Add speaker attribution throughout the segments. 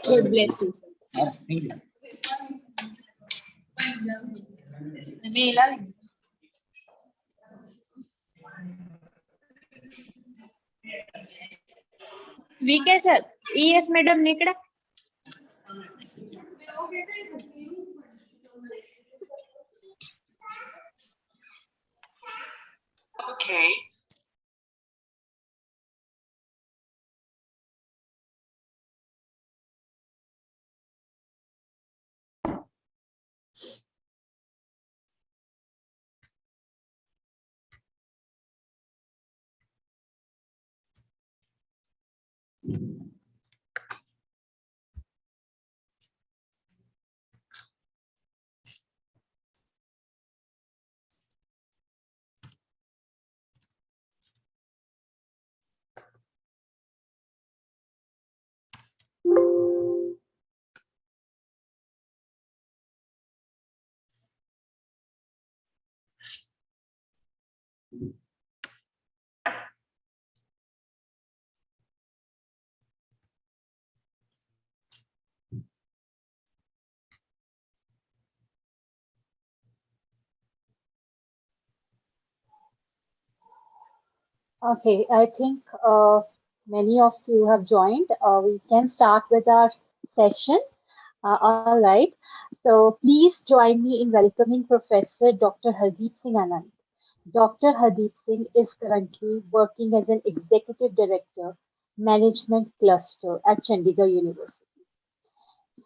Speaker 1: God bless you, sir.
Speaker 2: Thank you.
Speaker 1: VK sir, ES madam નીકળ્યા?
Speaker 3: Okay.
Speaker 4: Okay, I think many of you have joined. We can start with our session. All right. So please join me in welcoming Professor Dr. Hardeep Singh Anand. Dr. Hardeep Singh is currently working as an Executive Director, Management Cluster at Chandigarh University.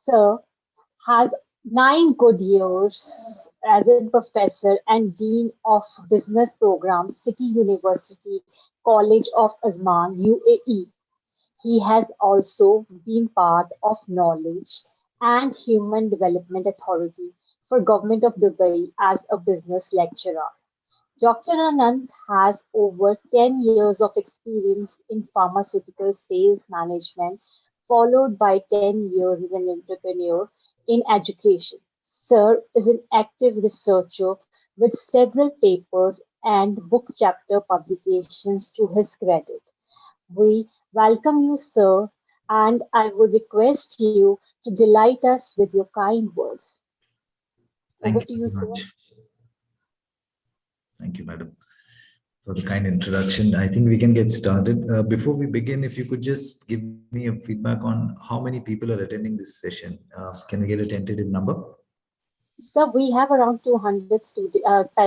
Speaker 4: Sir has 9 good years as a professor and Dean of Business Programs, City University College of Azman, UAE. He has also been part of Knowledge and Human Development Authority for Government of Dubai as a business lecturer. Dr. Anand has over 10 years of experience in pharmaceutical sales management, followed by 10 years as an entrepreneur in education. Sir is an active researcher with several papers and book chapter publications to his credit. We welcome you, sir, and I would request you to delight us with your kind words. Over
Speaker 2: Thank
Speaker 4: to
Speaker 2: you
Speaker 4: you,
Speaker 2: very
Speaker 4: sir.
Speaker 2: much. Thank you, madam, for the kind introduction. I think we can get started. Before we begin, if you could just give me a feedback on how many people are attending this session. Can we get a tentative number?
Speaker 4: So we have around 200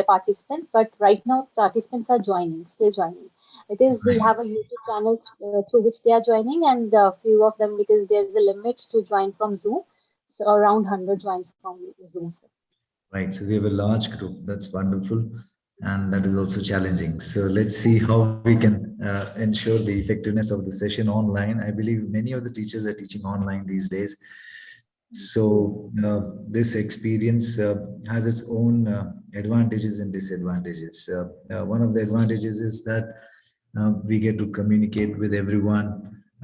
Speaker 4: participants, but right now participants are joining, still joining. It is we
Speaker 2: Right.
Speaker 4: have a YouTube channel through which they are joining, and a few of them because there's a limit to join from Zoom. So around 100 joins from Zoom. Sir.
Speaker 2: Right. So we have a large group. That's wonderful. And that is also challenging. So let's see how we can ensure the effectiveness of the session online. I believe many of the teachers are teaching online these days. So this experience has its own advantages and disadvantages. One of the advantages is that we get to communicate with everyone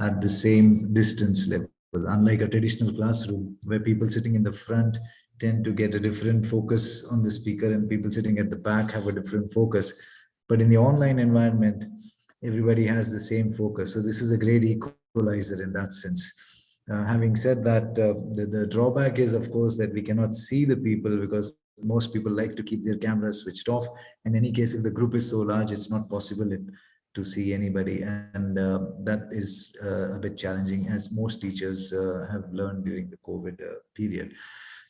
Speaker 2: at the same distance level. Unlike a traditional classroom where people sitting in the front tend to get a different focus on the speaker and people sitting at the back have a different focus. But in the online environment, everybody has the same focus. So this is a great equalizer in that sense. Having said that, the drawback is, of course, that we cannot see the people because most people like to keep their cameras switched off. In any case, if the group is so large, it's not possible to see anybody. And that is a bit challenging, as most teachers have learned during the COVID period.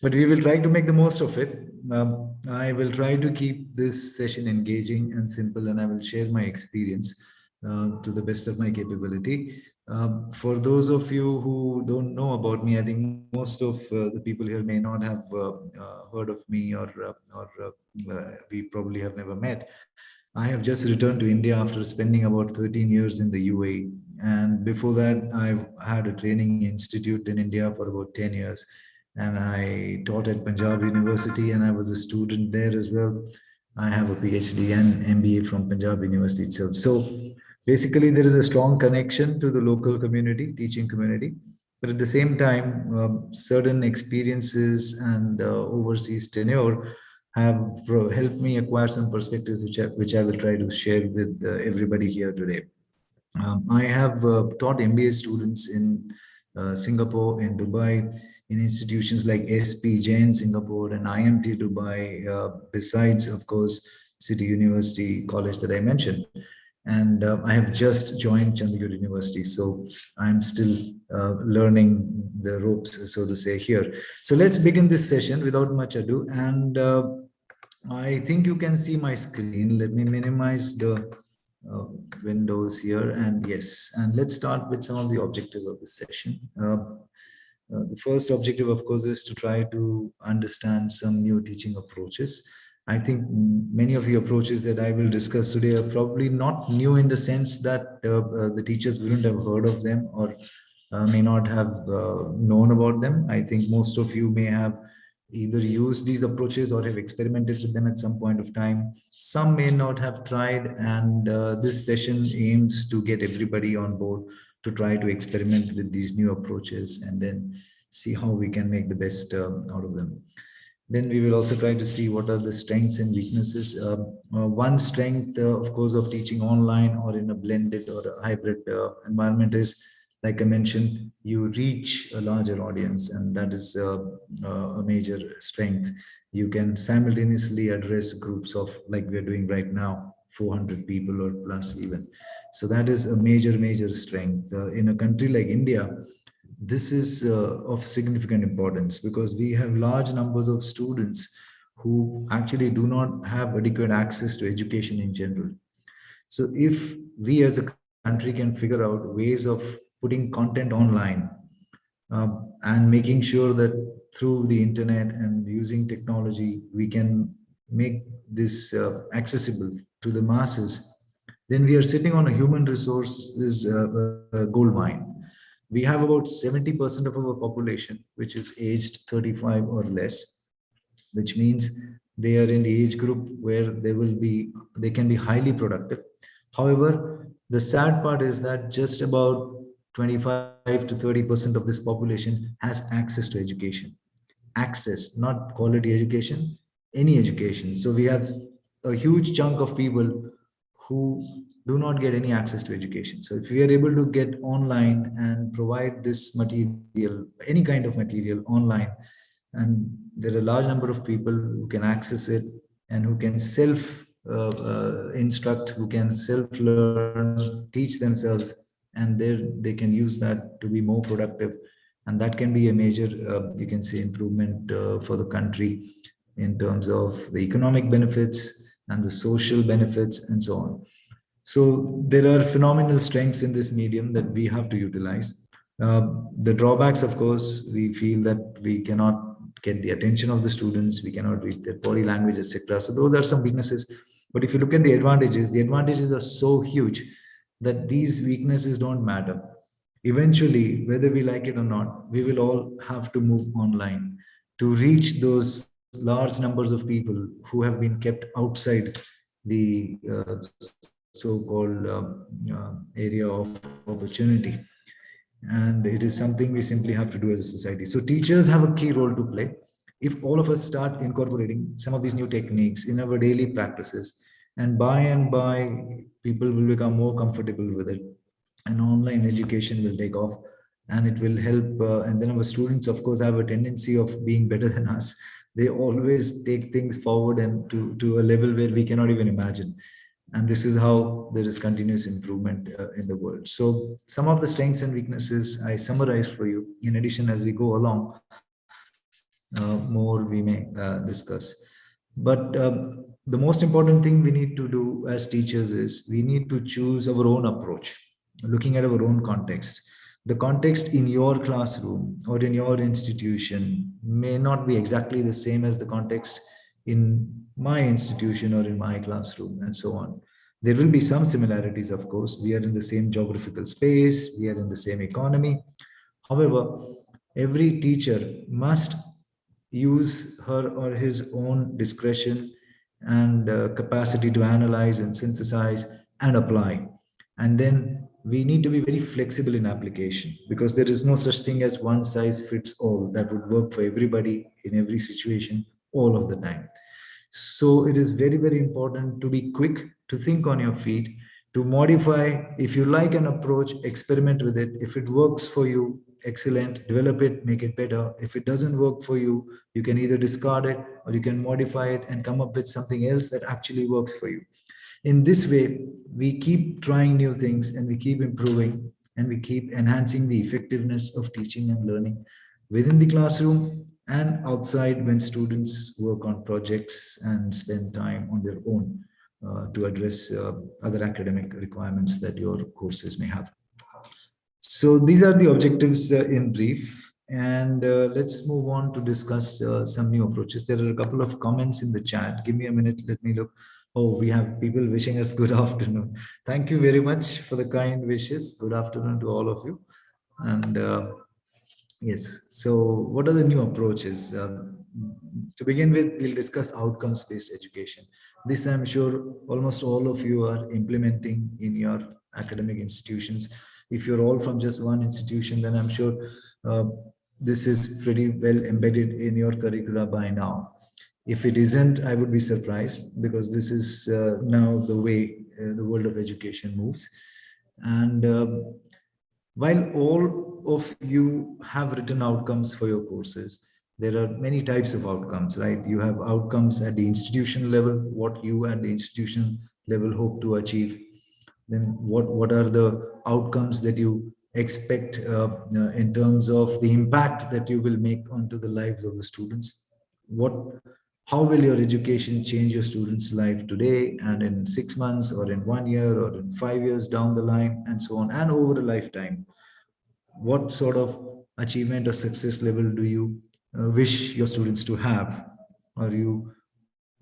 Speaker 2: But we will try to make the most of it. I will try to keep this session engaging and simple, and I will share my experience to the best of my capability. For those of you who don't know about me, I think most of the people here may not have heard of me, or we probably have never met. I have just returned to India after spending about 13 years in the UAE. And before that, I've had a training institute in India for about 10 years. And I taught at Punjab University, and I was a student there as well. I have a PhD and MBA from Punjab University itself. So Basically, there is a strong connection to the local community, teaching community, but at the same time, certain experiences and overseas tenure have helped me acquire some perspectives which I will try to share with everybody here today. I have taught MBA students in Singapore, in Dubai, in institutions like SP Jain Singapore and IMT Dubai, besides, of course, City University College that I mentioned. And I have just joined Chandigarh University, so I'm still learning the ropes, so to say, here. So let's begin this session without much ado. And I think you can see my screen. Let me minimize the uh, windows here, and yes, and let's start with some of the objectives of this session. The first objective, of course, is to try to understand some new teaching approaches. I think many of the approaches that I will discuss today are probably not new in the sense that the teachers wouldn't have heard of them or may not have known about them. I think most of you may have either used these approaches or have experimented with them at some point of time. Some may not have tried, and this session aims to get everybody on board to try to experiment with these new approaches and then see how we can make the best out of them. Then we will also try to see what are the strengths and weaknesses. One strength, of course, of teaching online or in a blended or a hybrid environment is, like I mentioned, you reach a larger audience, and that is a major strength. You can simultaneously address groups of, like we're doing right now, 400 people or plus even. So that is a major strength. In a country like India, this is of significant importance because we have large numbers of students who actually do not have adequate access to education in general. So if we as a country can figure out ways of putting content online and making sure that through the internet and using technology, we can make this accessible to the masses, then we are sitting on a human resources gold mine. We have about 70% of our population, which is aged 35 or less, which means they are in the age group where they can be highly productive. However, the sad part is that just about 25 to 30% of this population has access to education. Access, not quality education, any education. So we have a huge chunk of people who do not get any access to education. So if we are able to get online and provide this material, any kind of material online, and there are a large number of people who can access it and who can self instruct, who can self learn, teach themselves, and they can use that to be more productive, and that can be a major you can say improvement for the country in terms of the economic benefits and the social benefits and so on. So there are phenomenal strengths in this medium that we have to utilize. The drawbacks, of course, we feel that we cannot get the attention of the students, we cannot reach their body language, etc. So those are some weaknesses. But if you look at the advantages are so huge that these weaknesses don't matter. Eventually, whether we like it or not, we will all have to move online to reach those large numbers of people who have been kept outside the so-called area of opportunity. And it is something we simply have to do as a society. So teachers have a key role to play. If all of us start incorporating some of these new techniques in our daily practices, and by people will become more comfortable with it, and online education will take off, and it will help. And then our students, of course, have a tendency of being better than us. They always take things forward and to a level where we cannot even imagine. And this is how there is continuous improvement in the world. So some of the strengths and weaknesses I summarized for you. In addition, as we go along, more we may discuss. But the most important thing we need to do as teachers is we need to choose our own approach, looking at our own context. The context in your classroom or in your institution may not be exactly the same as the context in my institution or in my classroom, and so on. There will be some similarities, of course. We are in the same geographical space, we are in the same economy. However, every teacher must use her or his own discretion and capacity to analyze and synthesize and apply. And then we need to be very flexible in application, because there is no such thing as one size fits all that would work for everybody in every situation all of the time. So it is very, very important to be quick, to think on your feet, to modify. If you like an approach, experiment with it. If it works for you, excellent, develop it, make it better. If it doesn't work for you, you can either discard it or you can modify it and come up with something else that actually works for you. In this way, we keep trying new things and we keep improving and we keep enhancing the effectiveness of teaching and learning within the classroom and outside when students work on projects and spend time on their own to address other academic requirements that your courses may have. So these are the objectives in brief. And let's move on to discuss some new approaches. There are a couple of comments in the chat. Give me a minute. Let me look. Oh, we have people wishing us good afternoon. Thank you very much for the kind wishes. Good afternoon to all of you. And yes, so what are the new approaches? To begin with, we'll discuss outcomes-based education. This, I'm sure, almost all of you are implementing in your academic institutions. If you're all from just one institution, then I'm sure this is pretty well embedded in your curricula by now. If it isn't, I would be surprised, because this is now the way the world of education moves. And while all of you have written outcomes for your courses, there are many types of outcomes, right? You have outcomes at the institution level, what you at the institution level hope to achieve. Then what are the outcomes that you expect in terms of the impact that you will make onto the lives of the students? How will your education change your students' life today and in 6 months or in 1 year or in 5 years down the line, and so on, and over a lifetime? What sort of achievement or success level do you wish your students to have, or you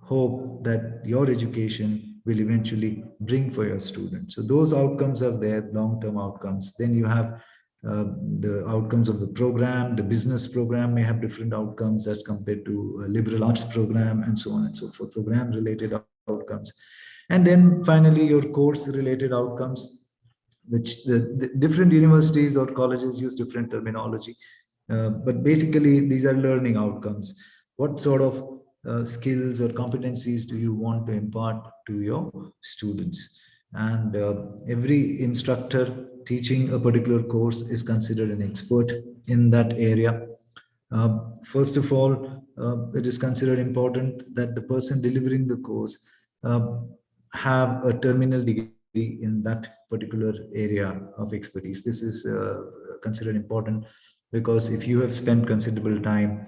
Speaker 2: hope that your education will eventually bring for your students? So those outcomes are there, long-term outcomes. Then you have the outcomes of the program. The business program may have different outcomes as compared to a liberal arts program, and so on and so forth, program related outcomes. And then finally, your course related outcomes, which the different universities or colleges use different terminology. But basically, these are learning outcomes. What sort of skills or competencies do you want to impart to your students? And every instructor teaching a particular course is considered an expert in that area. First of all, it is considered important that the person delivering the course have a terminal degree in that particular area of expertise. This is considered important because if you have spent considerable time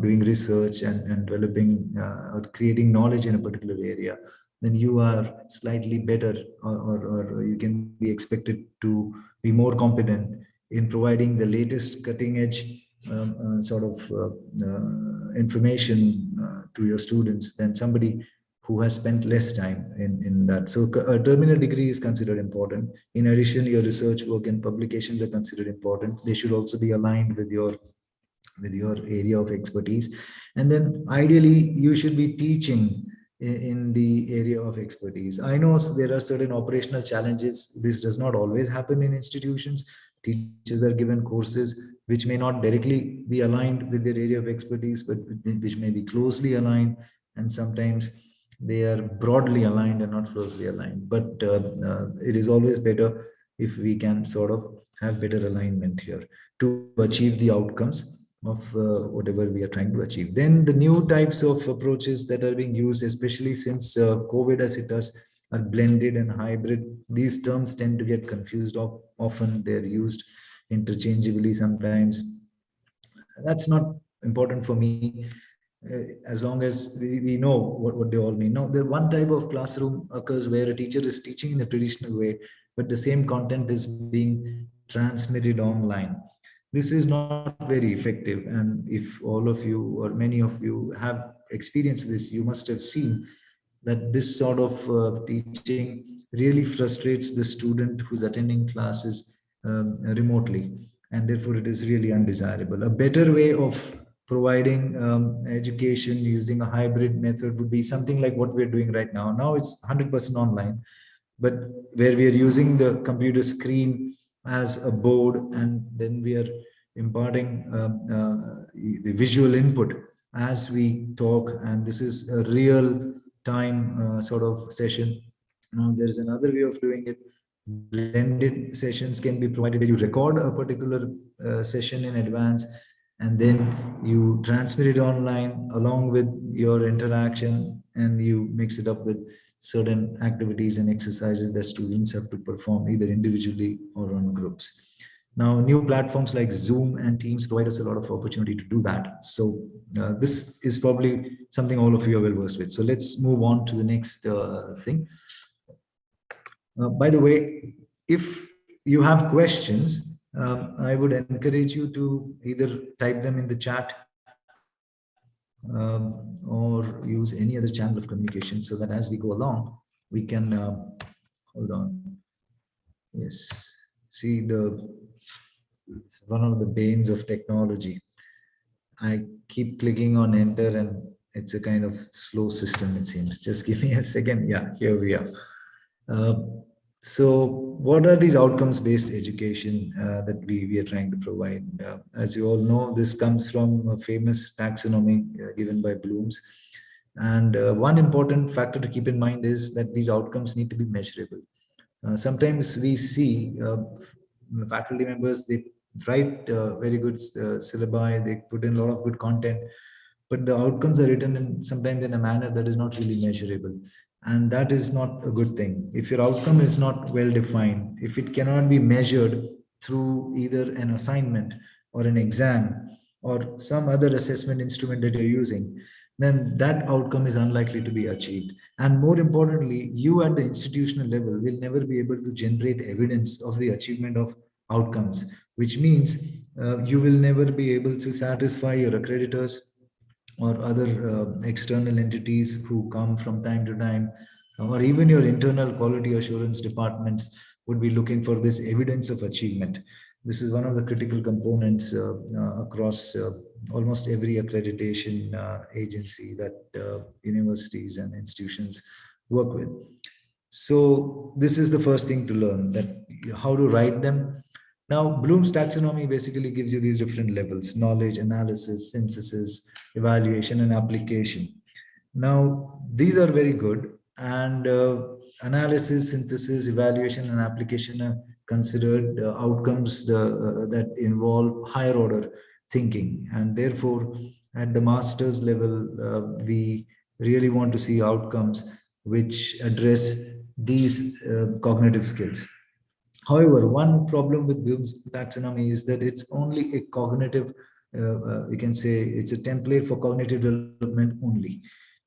Speaker 2: doing research and developing or creating knowledge in a particular area, then you are slightly better, or you can be expected to be more competent in providing the latest cutting edge sort of information to your students than somebody who has spent less time in that. So a terminal degree is considered important. In addition, your research work and publications are considered important. They should also be aligned with your area of expertise. And then ideally, you should be teaching in the area of expertise. I know there are certain operational challenges. This does not always happen in institutions. Teachers are given courses which may not directly be aligned with their area of expertise, but which may be closely aligned, and sometimes they are broadly aligned and not closely aligned. But it is always better if we can sort of have better alignment here to achieve the outcomes of whatever we are trying to achieve. Then the new types of approaches that are being used, especially since COVID has hit us, are blended and hybrid. These terms tend to get confused. Often they're used interchangeably sometimes. That's not important for me, as long as we know what they all mean. Now, the one type of classroom occurs where a teacher is teaching in the traditional way, but the same content is being transmitted online. This is not very effective. And if all of you or many of you have experienced this, you must have seen that this sort of teaching really frustrates the student who's attending classes remotely, and therefore it is really undesirable. A better way of providing education using a hybrid method would be something like what we're doing right now. Now it's 100% online, but where we are using the computer screen as a board, and then we are imparting the visual input as we talk, and this is a real time sort of session. Now there is another way of doing it. Blended sessions can be provided where you record a particular session in advance, and then you transmit it online along with your interaction, and you mix it up with certain activities and exercises that students have to perform either individually or on groups. Now, new platforms like Zoom and Teams provide us a lot of opportunity to do that. So this is probably something all of you are well versed with. So let's move on to the next thing. By the way, if you have questions, I would encourage you to either type them in the chat or use any other channel of communication, so that as we go along, we can hold on. Yes, see, it's one of the banes of technology. I keep clicking on enter, and it's a kind of slow system, it seems. Just give me a second. Yeah, here we are. So what are these outcomes-based education that we are trying to provide? As you all know, this comes from a famous taxonomy given by Bloom's. And one important factor to keep in mind is that these outcomes need to be measurable. Sometimes we see faculty members, they write very good syllabi, they put in a lot of good content, but the outcomes are written in sometimes in a manner that is not really measurable. And that is not a good thing. If your outcome is not well defined, if it cannot be measured through either an assignment or an exam or some other assessment instrument that you're using, then that outcome is unlikely to be achieved. And more importantly, you at the institutional level will never be able to generate evidence of the achievement of outcomes, which means you will never be able to satisfy your accreditors or other external entities who come from time to time, or even your internal quality assurance departments would be looking for this evidence of achievement. This is one of the critical components across almost every accreditation agency that universities and institutions work with. So this is the first thing to learn, that how to write them. Now, Bloom's taxonomy basically gives you these different levels: knowledge, analysis, synthesis, evaluation, and application. Now, these are very good, and analysis, synthesis, evaluation, and application are considered outcomes that involve higher order thinking. And therefore, at the master's level, we really want to see outcomes which address these cognitive skills. However, one problem with Bloom's taxonomy is that it's only a cognitive, you can say it's a template for cognitive development only.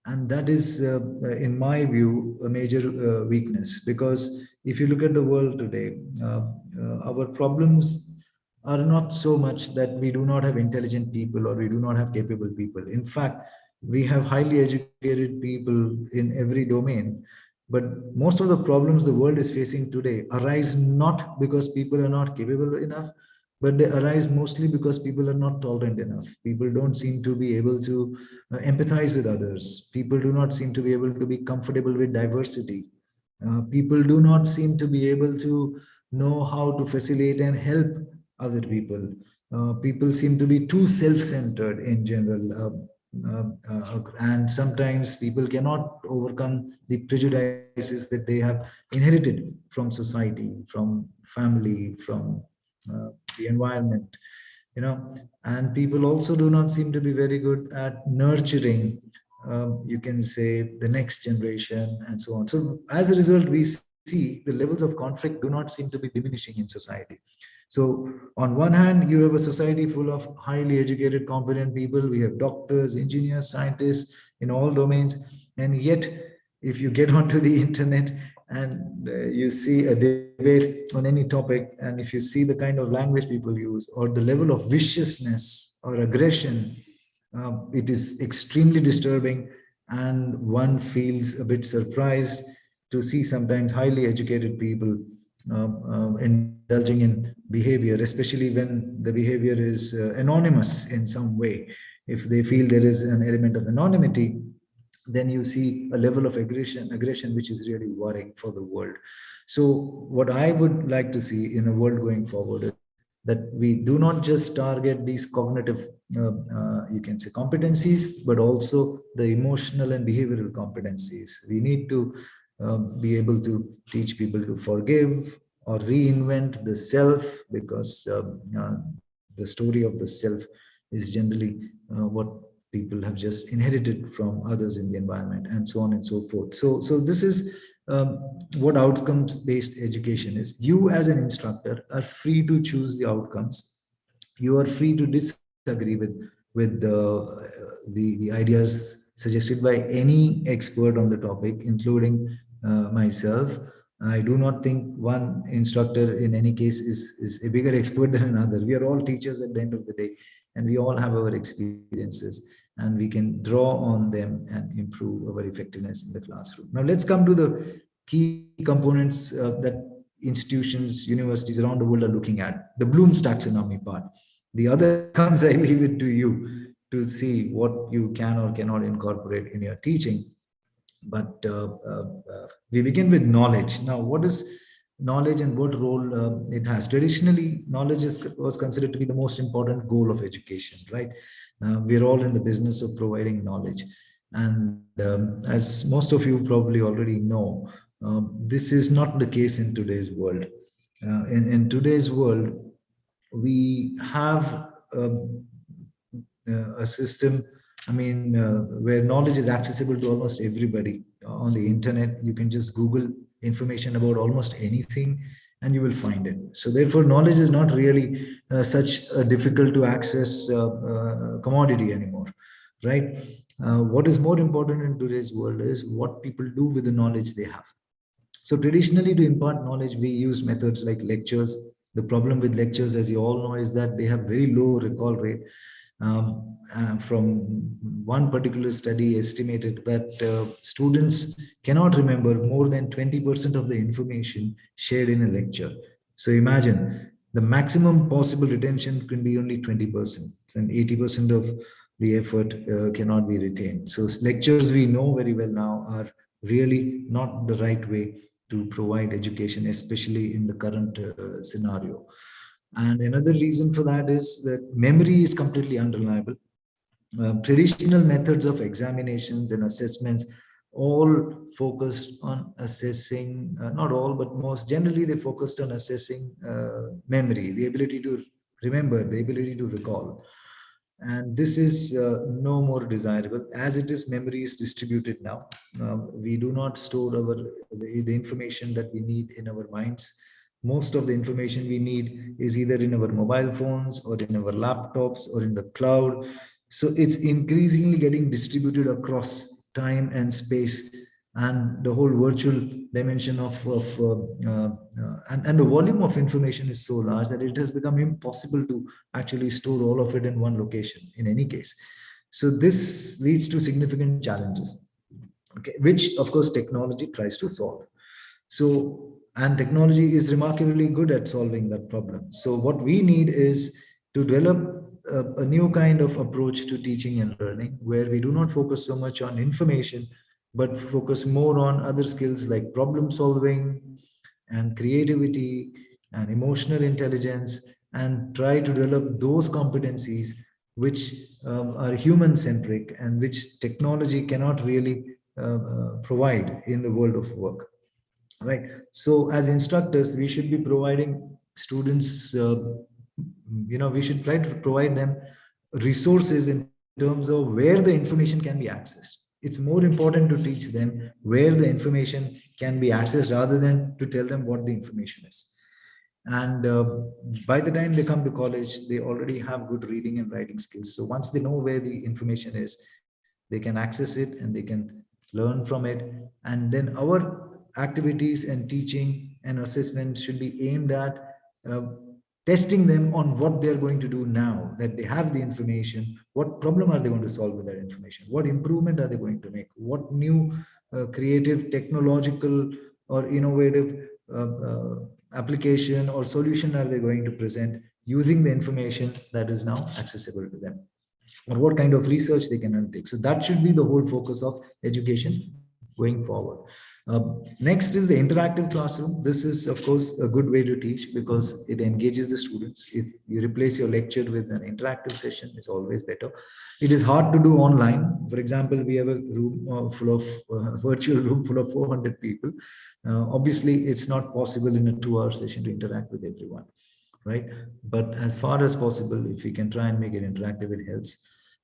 Speaker 2: And that is, in my view, a major weakness, because if you look at the world today, our problems are not so much that we do not have intelligent people or we do not have capable people. In fact, we have highly educated people in every domain, but most of the problems the world is facing today arise not because people are not capable enough, but they arise mostly because people are not tolerant enough. People don't seem to be able to empathize with others. People do not seem to be able to be comfortable with diversity. People do not seem to be able to know how to facilitate and help other people. People seem to be too self-centered in general. And sometimes people cannot overcome the prejudices that they have inherited from society, from family, from the environment, and people also do not seem to be very good at nurturing, you can say, the next generation and so on. So as a result, we see the levels of conflict do not seem to be diminishing in society. So on one hand, you have a society full of highly educated, competent people. We have doctors, engineers, scientists in all domains. And yet, if you get onto the internet and you see a debate on any topic, and if you see the kind of language people use or the level of viciousness or aggression, it is extremely disturbing, and one feels a bit surprised to see sometimes highly educated people indulging in behavior, especially when the behavior is anonymous in some way. If they feel there is an element of anonymity, then you see a level of aggression which is really worrying for the world. So what I would like to see in a world going forward is that we do not just target these cognitive you can say competencies, but also the emotional and behavioral competencies. We need to be able to teach people to forgive or reinvent the self, because the story of the self is generally what people have just inherited from others in the environment, and so on and so forth. So this is what outcomes based education is. You as an instructor are free to choose the outcomes. You are free to disagree with the ideas suggested by any expert on the topic, including myself. I do not think one instructor in any case is a bigger expert than another. We are all teachers at the end of the day, and we all have our experiences, and we can draw on them and improve our effectiveness in the classroom. Now let's come to the key components that institutions, universities around the world are looking at, the Bloom's taxonomy part. The other comes, I leave it to you to see what you can or cannot incorporate in your teaching. But we begin with knowledge. Now, what is knowledge and what role it has? Traditionally, knowledge was considered to be the most important goal of education, right? We're all in the business of providing knowledge. And as most of you probably already know, this is not the case in today's world. In today's world, we have a system, I mean, where knowledge is accessible to almost everybody on the internet. You can just Google information about almost anything and you will find it. So therefore, knowledge is not really such a difficult to access commodity anymore, right? What is more important in today's world is what people do with the knowledge they have. So traditionally, to impart knowledge, we use methods like lectures. The problem with lectures, as you all know, is that they have very low recall rate. From one particular study estimated that students cannot remember more than 20% of the information shared in a lecture. So imagine the maximum possible retention can be only 20%, and 80% of the effort cannot be retained. So lectures, we know very well now, are really not the right way to provide education, especially in the current scenario. And another reason for that is that memory is completely unreliable. Traditional methods of examinations and assessments all focused on assessing, not all, but most generally, they focused on assessing memory, the ability to remember, the ability to recall. And this is no more desirable. As it is, memory is distributed now. We do not store the information that we need in our minds. Most of the information we need is either in our mobile phones or in our laptops or in the cloud. So it's increasingly getting distributed across time and space, and the whole virtual dimension and the volume of information is so large that it has become impossible to actually store all of it in one location in any case. So this leads to significant challenges, okay, which of course technology tries to solve. So, and technology is remarkably good at solving that problem. So what we need is to develop a new kind of approach to teaching and learning, where we do not focus so much on information, but focus more on other skills like problem solving and creativity and emotional intelligence, and try to develop those competencies which are human centric and which technology cannot really provide in the world of work. Right. So as instructors, we should be providing students, we should try to provide them resources in terms of where the information can be accessed. It's more important to teach them where the information can be accessed rather than to tell them what the information is. And by the time they come to college, they already have good reading and writing skills. So once they know where the information is, they can access it and they can learn from it. And then our activities and teaching and assessment should be aimed at uh, testing them on what they're going to do now that they have the information. What problem are they going to solve with that information? What improvement are they going to make? What new creative, technological, or innovative application or solution are they going to present using the information that is now accessible to them? or what kind of research they can undertake. So that should be the whole focus of education going forward. Next is the interactive classroom. This is, of course, a good way to teach because it engages the students. If you replace your lecture with an interactive session, it's always better. It is hard to do online. For example, we have a room full of virtual room full of 400 people. Obviously, it's not possible in a 2-hour session to interact with everyone, right? But as far as possible, if we can try and make it interactive, it helps.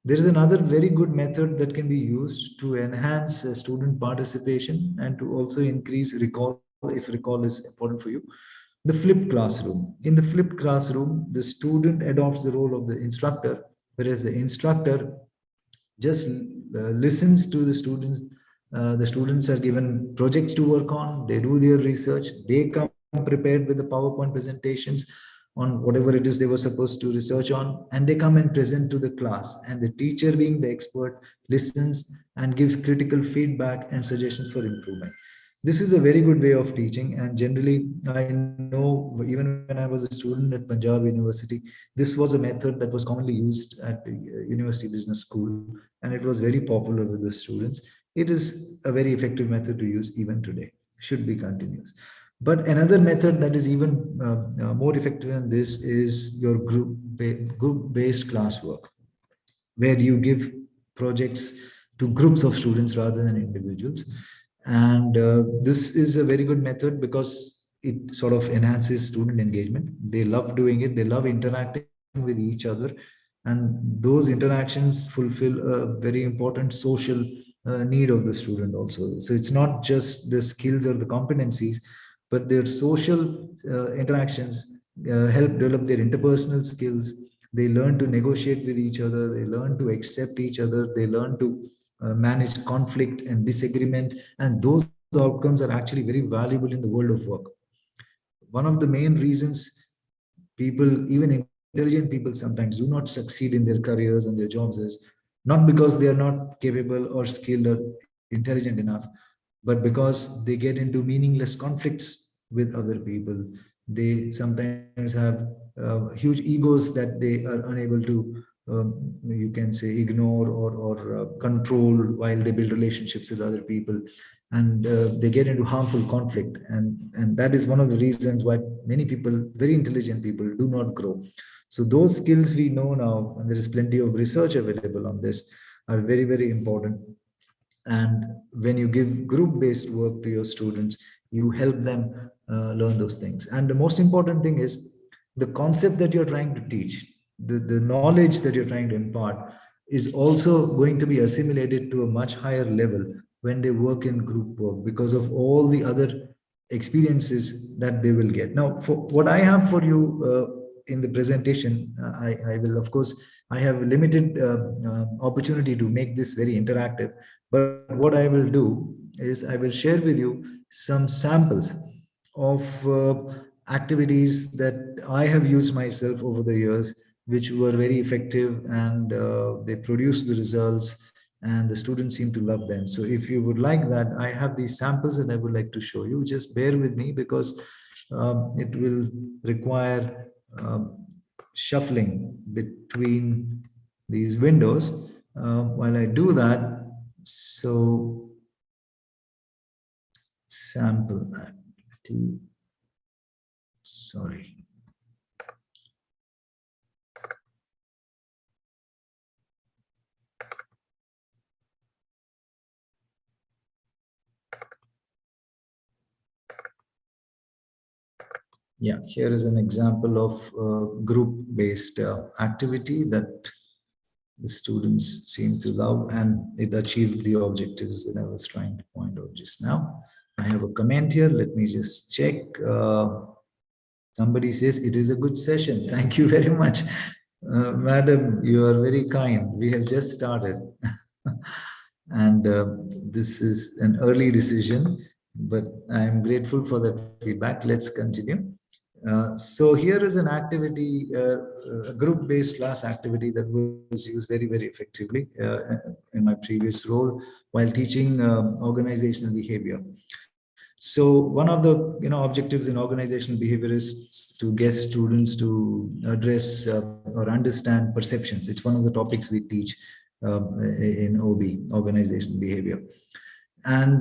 Speaker 2: There is another very good method that can be used to enhance student participation and to also increase recall, if recall is important for you. The flipped classroom. In the flipped classroom, the student adopts the role of the instructor, whereas the instructor just listens to the students. The students are given projects to work on, they do their research, they come prepared with the PowerPoint presentations on whatever it is they were supposed to research on, and they come and present to the class, and the teacher, being the expert, listens and gives critical feedback and suggestions for improvement. This is a very good way of teaching, and generally I know even when I was a student at Punjab University, this was a method that was commonly used at the University Business School, and it was very popular with the students. It is a very effective method to use even today, should be continuous. But another method that is even more effective than this is your group-based classwork, where you give projects to groups of students rather than individuals. And this is a very good method because it sort of enhances student engagement. They love doing it, they love interacting with each other, and those interactions fulfill a very important social need of the student also. So it's not just the skills or the competencies, but their social interactions help develop their interpersonal skills. They learn to negotiate with each other, they learn to accept each other, they learn to manage conflict and disagreement, and those outcomes are actually very valuable in the world of work. One of the main reasons people, even intelligent people, sometimes do not succeed in their careers and their jobs is not because they are not capable or skilled or intelligent enough, but because they get into meaningless conflicts with other people. They sometimes have huge egos that they are unable to, you can say, ignore or control while they build relationships with other people, and they get into harmful conflict, and that is one of the reasons why many people, very intelligent people, do not grow. So those skills we know now, and there is plenty of research available on this, are very, very important. And when you give group-based work to your students, you help them learn those things. And the most important thing is the concept that you're trying to teach, the knowledge that you're trying to impart is also going to be assimilated to a much higher level when they work in group work, because of all the other experiences that they will get. Now, for what I have for you in the presentation, I will, of course, I have limited opportunity to make this very interactive. But what I will do is I will share with you some samples of activities that I have used myself over the years, which were very effective, and they produced the results, and the students seem to love them. So if you would like that, I have these samples and I would like to show you. Just bear with me because it will require shuffling between these windows while I do that. So sample activity, sorry. Yeah, here is an example of group-based activity that the students seem to love, and it achieved the objectives that I was trying to point out just now. I have a comment here. Let me just check. Somebody says it is a good session. Thank you very much. Madam, you are very kind. We have just started. And this is an early decision, but I'm grateful for that feedback. Let's continue. So here is an activity, a group-based class activity that was used very, very effectively in my previous role while teaching organizational behavior. So one of the objectives in organizational behavior is to get students to address or understand perceptions. It's one of the topics we teach in OB, organizational behavior. And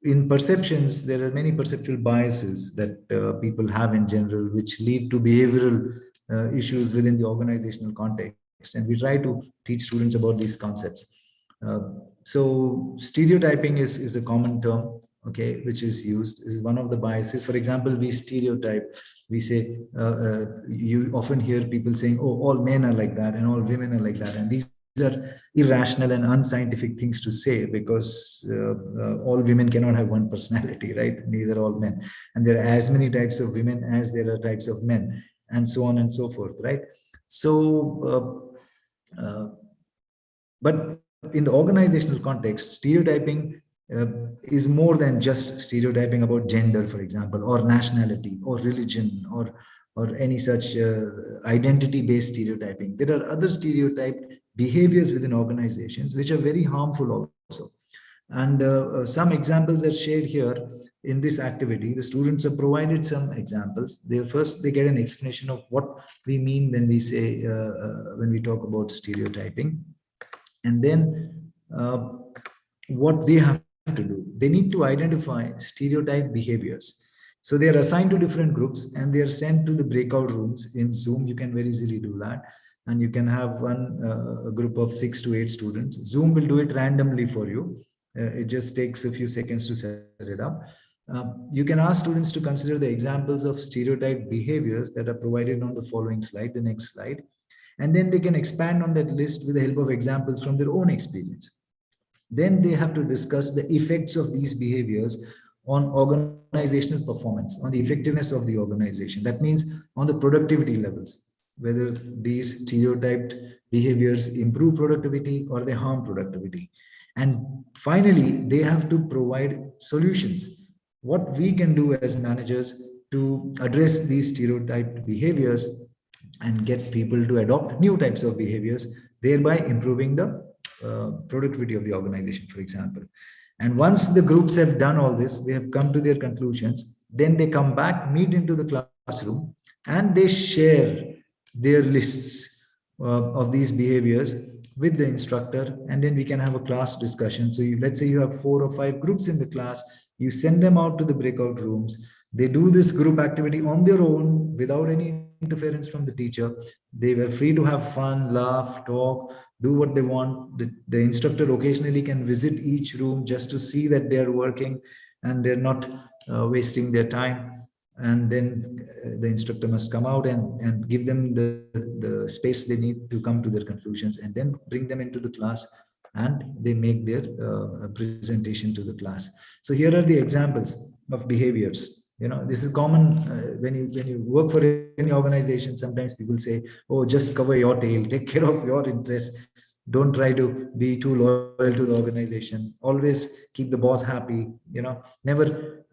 Speaker 2: in perceptions, there are many perceptual biases that people have in general, which lead to behavioral issues within the organizational context. And we try to teach students about these concepts. So stereotyping is a common term, okay, which is used. This is one of the biases. For example, we stereotype. We say, you often hear people saying, oh, all men are like that and all women are like that. And these are irrational and unscientific things to say, because all women cannot have one personality, right? Neither all men. And there are as many types of women as there are types of men, and so on and so forth, right? So, but in the organizational context, stereotyping is more than just stereotyping about gender, for example, or nationality, or religion, or any such identity-based stereotyping. There are other stereotyped behaviors within organizations which are very harmful also. And some examples are shared here in this activity. The students are provided some examples. They get an explanation of what we mean when we say, when we talk about stereotyping. And then what they have to do, they need to identify stereotype behaviors. So they are assigned to different groups and they are sent to the breakout rooms in Zoom. You can very easily do that. And you can have one group of 6 to 8 students. Zoom will do it randomly for you. It just takes a few seconds to set it up. You can ask students to consider the examples of stereotype behaviors that are provided on the following slide, the next slide. And then they can expand on that list with the help of examples from their own experience. Then they have to discuss the effects of these behaviors on organizational performance, on the effectiveness of the organization. That means on the productivity levels, whether these stereotyped behaviors improve productivity or they harm productivity. And finally, they have to provide solutions. What we can do as managers to address these stereotyped behaviors and get people to adopt new types of behaviors, thereby improving the productivity of the organization, for example. And once the groups have done all this, they have come to their conclusions, then they come back, meet into the classroom, and they share their lists of these behaviors with the instructor, and then we can have a class discussion. So let's say you have 4 or 5 groups in the class, you send them out to the breakout rooms, they do this group activity on their own without any interference from the teacher. They were free to have fun, laugh, talk, do what they want. The instructor occasionally can visit each room just to see that they are working and they're not wasting their time. And then the instructor must come out and give them the space they need to come to their conclusions, and then bring them into the class and they make their presentation to the class. So here are the examples of behaviors. This is common when you work for any organization. Sometimes people say, oh, just cover your tail, take care of your interests, don't try to be too loyal to the organization, always keep the boss happy, never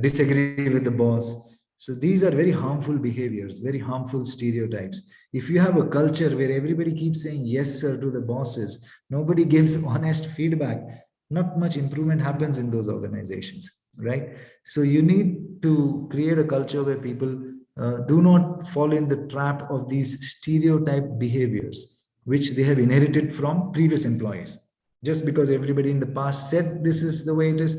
Speaker 2: disagree with the boss. So these are very harmful behaviors, very harmful stereotypes. If you have a culture where everybody keeps saying yes sir to the bosses, nobody gives honest feedback, not much improvement happens in those organizations, right? So you need to create a culture where people do not fall in the trap of these stereotype behaviors, which they have inherited from previous employees. Just because everybody in the past said this is the way it is,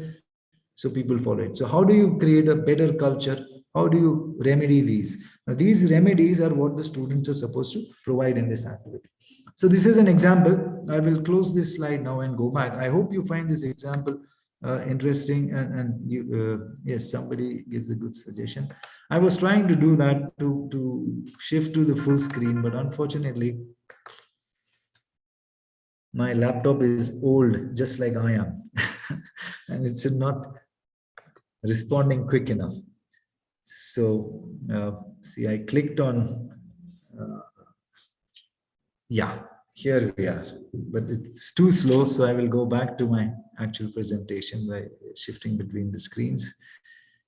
Speaker 2: so people follow it. So how do you create a better culture? How do you remedy these? Now, these remedies are what the students are supposed to provide in this activity. So this is an example. I will close this slide now and go back. I hope you find this example interesting, and you, yes, somebody gives a good suggestion. I was trying to do that to shift to the full screen, but unfortunately, my laptop is old, just like I am, and it's not responding quick enough. So see, I clicked on, yeah, here we are, but it's too slow. So I will go back to my actual presentation by shifting between the screens.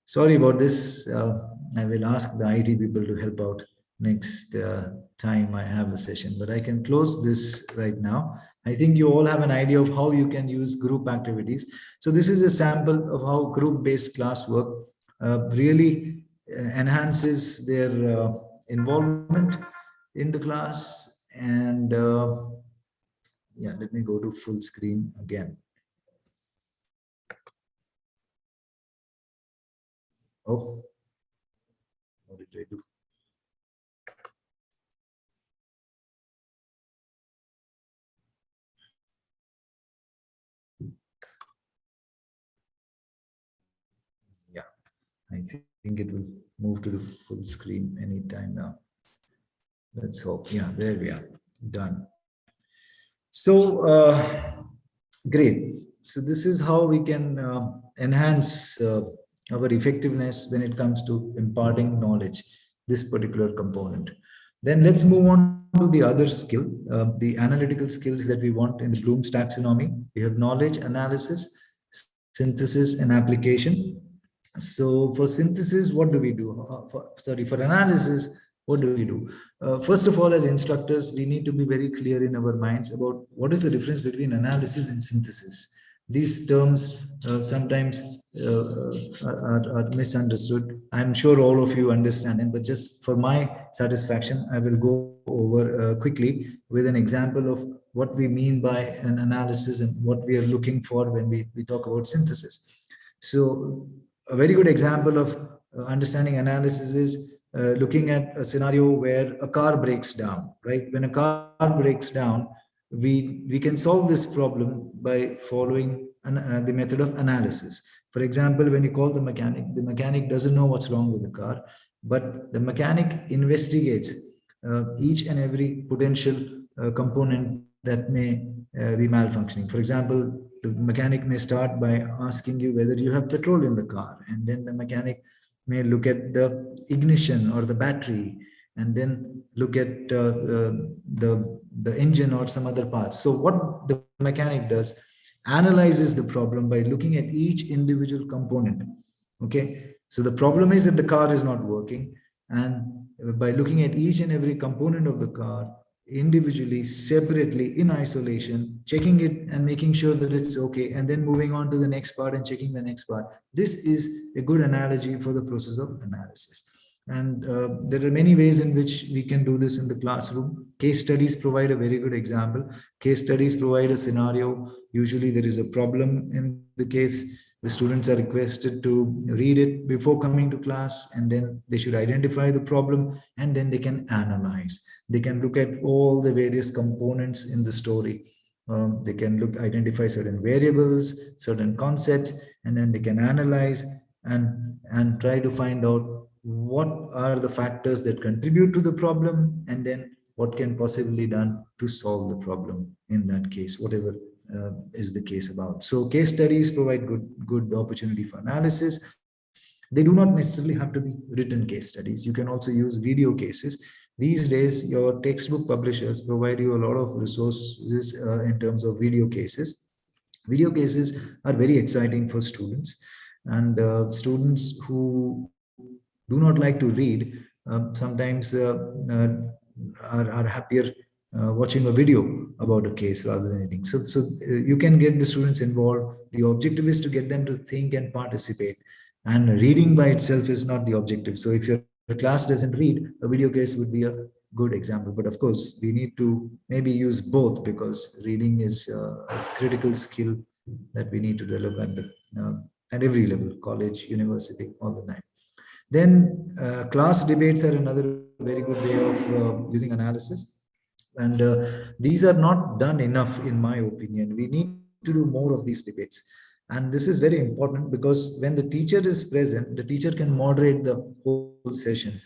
Speaker 2: Sorry about this. I will ask the IT people to help out next time I have a session, but I can close this right now. I think you all have an idea of how you can use group activities. So this is a sample of how group-based classwork really enhances their involvement in the class. And yeah, let me go to full screen again. Oh, what did I do? Yeah, I think it will move to the full screen anytime now. Let's hope. Yeah, there we are. Done. So, great. So this is how we can enhance our effectiveness when it comes to imparting knowledge, this particular component. Then let's move on to the other skill, the analytical skills that we want in the Bloom's taxonomy. We have knowledge, analysis, synthesis, and application. So for synthesis, what do we do? For analysis, what do we do? First of all, as instructors, we need to be very clear in our minds about what is the difference between analysis and synthesis. These terms sometimes are misunderstood. I'm sure all of you understand it, but just for my satisfaction, I will go over quickly with an example of what we mean by an analysis and what we are looking for when we talk about synthesis. So a very good example of understanding analysis is looking at a scenario where a car breaks down, right? When a car breaks down, we can solve this problem by following the method of analysis. For example, when you call the mechanic doesn't know what's wrong with the car, but the mechanic investigates each and every potential component that may be malfunctioning. For example, the mechanic may start by asking you whether you have petrol in the car, and then the mechanic may look at the ignition or the battery, and then look at the engine or some other parts. So what the mechanic does, analyzes the problem by looking at each individual component. Okay, so the problem is that the car is not working, and by looking at each and every component of the car individually, separately, in isolation, checking it and making sure that it's okay, and then moving on to the next part and checking the next part. This is a good analogy for the process of analysis. And there are many ways in which we can do this in the classroom. Case studies provide a very good example. Case studies provide a scenario. Usually there is a problem in the case. The students are requested to read it before coming to class, and then they should identify the problem, and then they can analyze. They can look at all the various components in the story. They can identify certain variables, certain concepts, and then they can analyze and try to find out what are the factors that contribute to the problem, and then what can possibly be done to solve the problem in that case, whatever is the case about. So case studies provide good opportunity for analysis. They do not necessarily have to be written case studies. You can also use video cases. These days, your textbook publishers provide you a lot of resources in terms of video cases. Video cases are very exciting for students, and students who do not like to read sometimes are happier watching a video about a case rather than reading. So you can get the students involved. The objective is to get them to think and participate. And reading by itself is not the objective. So if your class doesn't read, a video case would be a good example. But of course, we need to maybe use both, because reading is a critical skill that we need to develop at every level, college, university, all the time. Then class debates are another very good way of using analysis. And these are not done enough, in my opinion. We need to do more of these debates. And this is very important, because when the teacher is present, the teacher can moderate the whole session.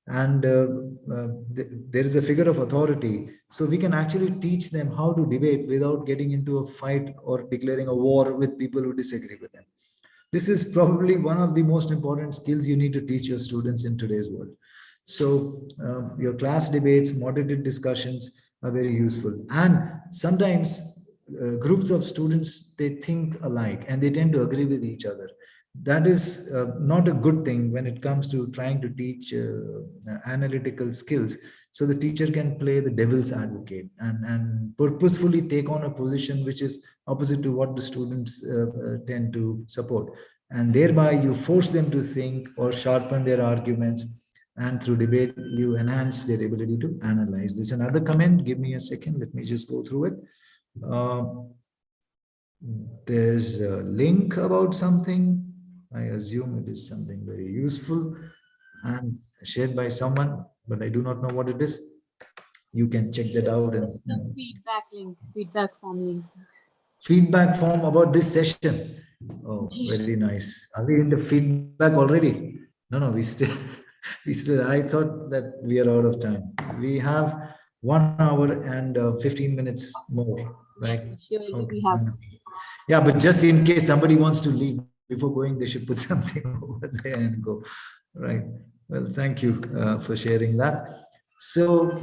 Speaker 2: And there is a figure of authority. So we can actually teach them how to debate without getting into a fight or declaring a war with people who disagree with them. This is probably one of the most important skills you need to teach your students in today's world. So your class debates, moderated discussions are very useful. And sometimes groups of students, they think alike and they tend to agree with each other. that is not a good thing when it comes to trying to teach analytical skills. So the teacher can play the devil's advocate and purposefully take on a position which is opposite to what the students tend to support. And thereby you force them to think or sharpen their arguments. And through debate, you enhance their ability to analyze. There's another comment. Give me a second. Let me just go through it. Uh, there's a link about something. I assume it is something very useful and shared by someone, but I do not know what it is. You can check that out. And
Speaker 4: The feedback form link.
Speaker 2: feedback form about this session. Oh, very nice. Are we in the feedback already? No, we still, I thought that we are out of time. We have 1 hour and 15 minutes more, right?
Speaker 4: Surely
Speaker 2: Okay.
Speaker 4: we have.
Speaker 2: Yeah, but just in case somebody wants to leave before going, they should put something over there and go. Right. Well, thank you for sharing that. So,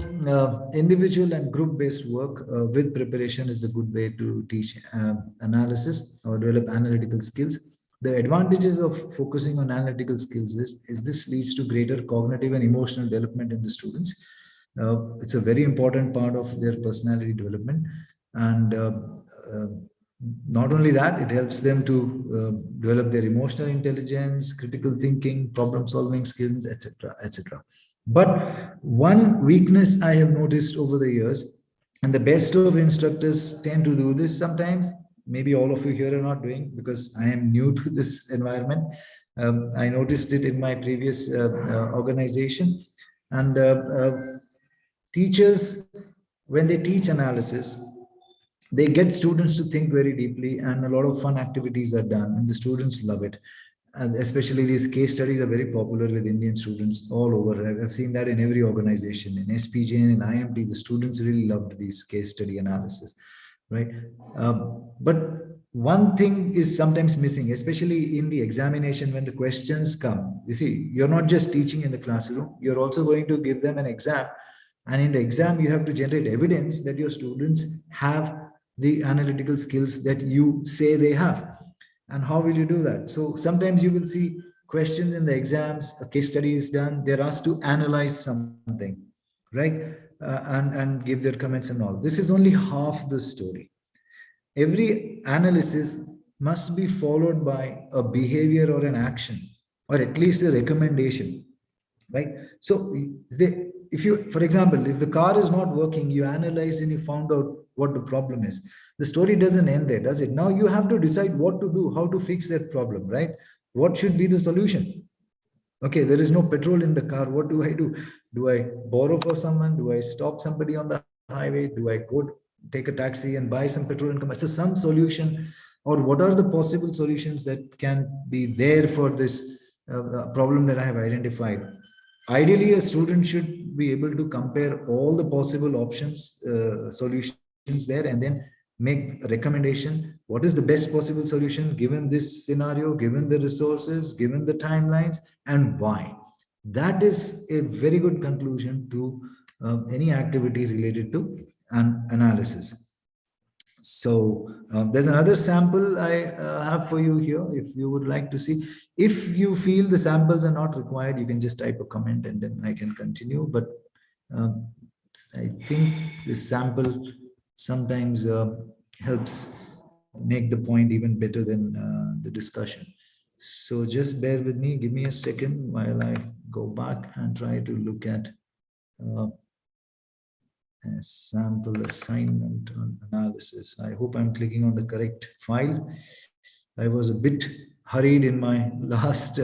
Speaker 2: individual and group-based work with preparation is a good way to teach analysis or develop analytical skills. The advantages of focusing on analytical skills is this leads to greater cognitive and emotional development in the students. It's a very important part of their personality development, and uh, not only that, it helps them to develop their emotional intelligence, critical thinking, problem solving skills, etc., etc. But one weakness I have noticed over the years, and the best of instructors tend to do this sometimes, maybe all of you here are not doing because I am new to this environment. I noticed it in my previous organization. And teachers, when they teach analysis, they get students to think very deeply, and a lot of fun activities are done and the students love it. And especially these case studies are very popular with Indian students all over. I've seen that in every organization, in SPJ and in IMT, the students really loved these case study analysis, right? But one thing is sometimes missing, especially in the examination when the questions come. You see, you're not just teaching in the classroom, you're also going to give them an exam. And in the exam, you have to generate evidence that your students have the analytical skills that you say they have. And how will you do that? So sometimes you will see questions in the exams, a case study is done, they're asked to analyze something, right? And give their comments and all. This is only half the story. Every analysis must be followed by a behavior or an action, or at least a recommendation, right? So if you, for example, if the car is not working, you analyze and you found out what the problem is. The story doesn't end there, does it? Now you have to decide what to do, how to fix that problem, right? What should be the solution? Okay, there is no petrol in the car. What do I do? Do I borrow for someone? Do I stop somebody on the highway? Do I go take a taxi and buy some petrol and come back? So some solution, or what are the possible solutions that can be there for this problem that I have identified? Ideally, a student should be able to compare all the possible options, solutions there, and then make a recommendation. What is the best possible solution given this scenario, given the resources, given the timelines, and why? That is a very good conclusion to any activity related to an analysis. So there's another sample I have for you here. If you would like to see, if you feel the samples are not required, you can just type a comment and then I can continue. But um, I think this sample sometimes helps make the point even better than the discussion. So just bear with me. Give me a second while I go back and try to look at uh, a sample assignment on analysis. I hope I'm clicking on the correct file. I was a bit hurried in my last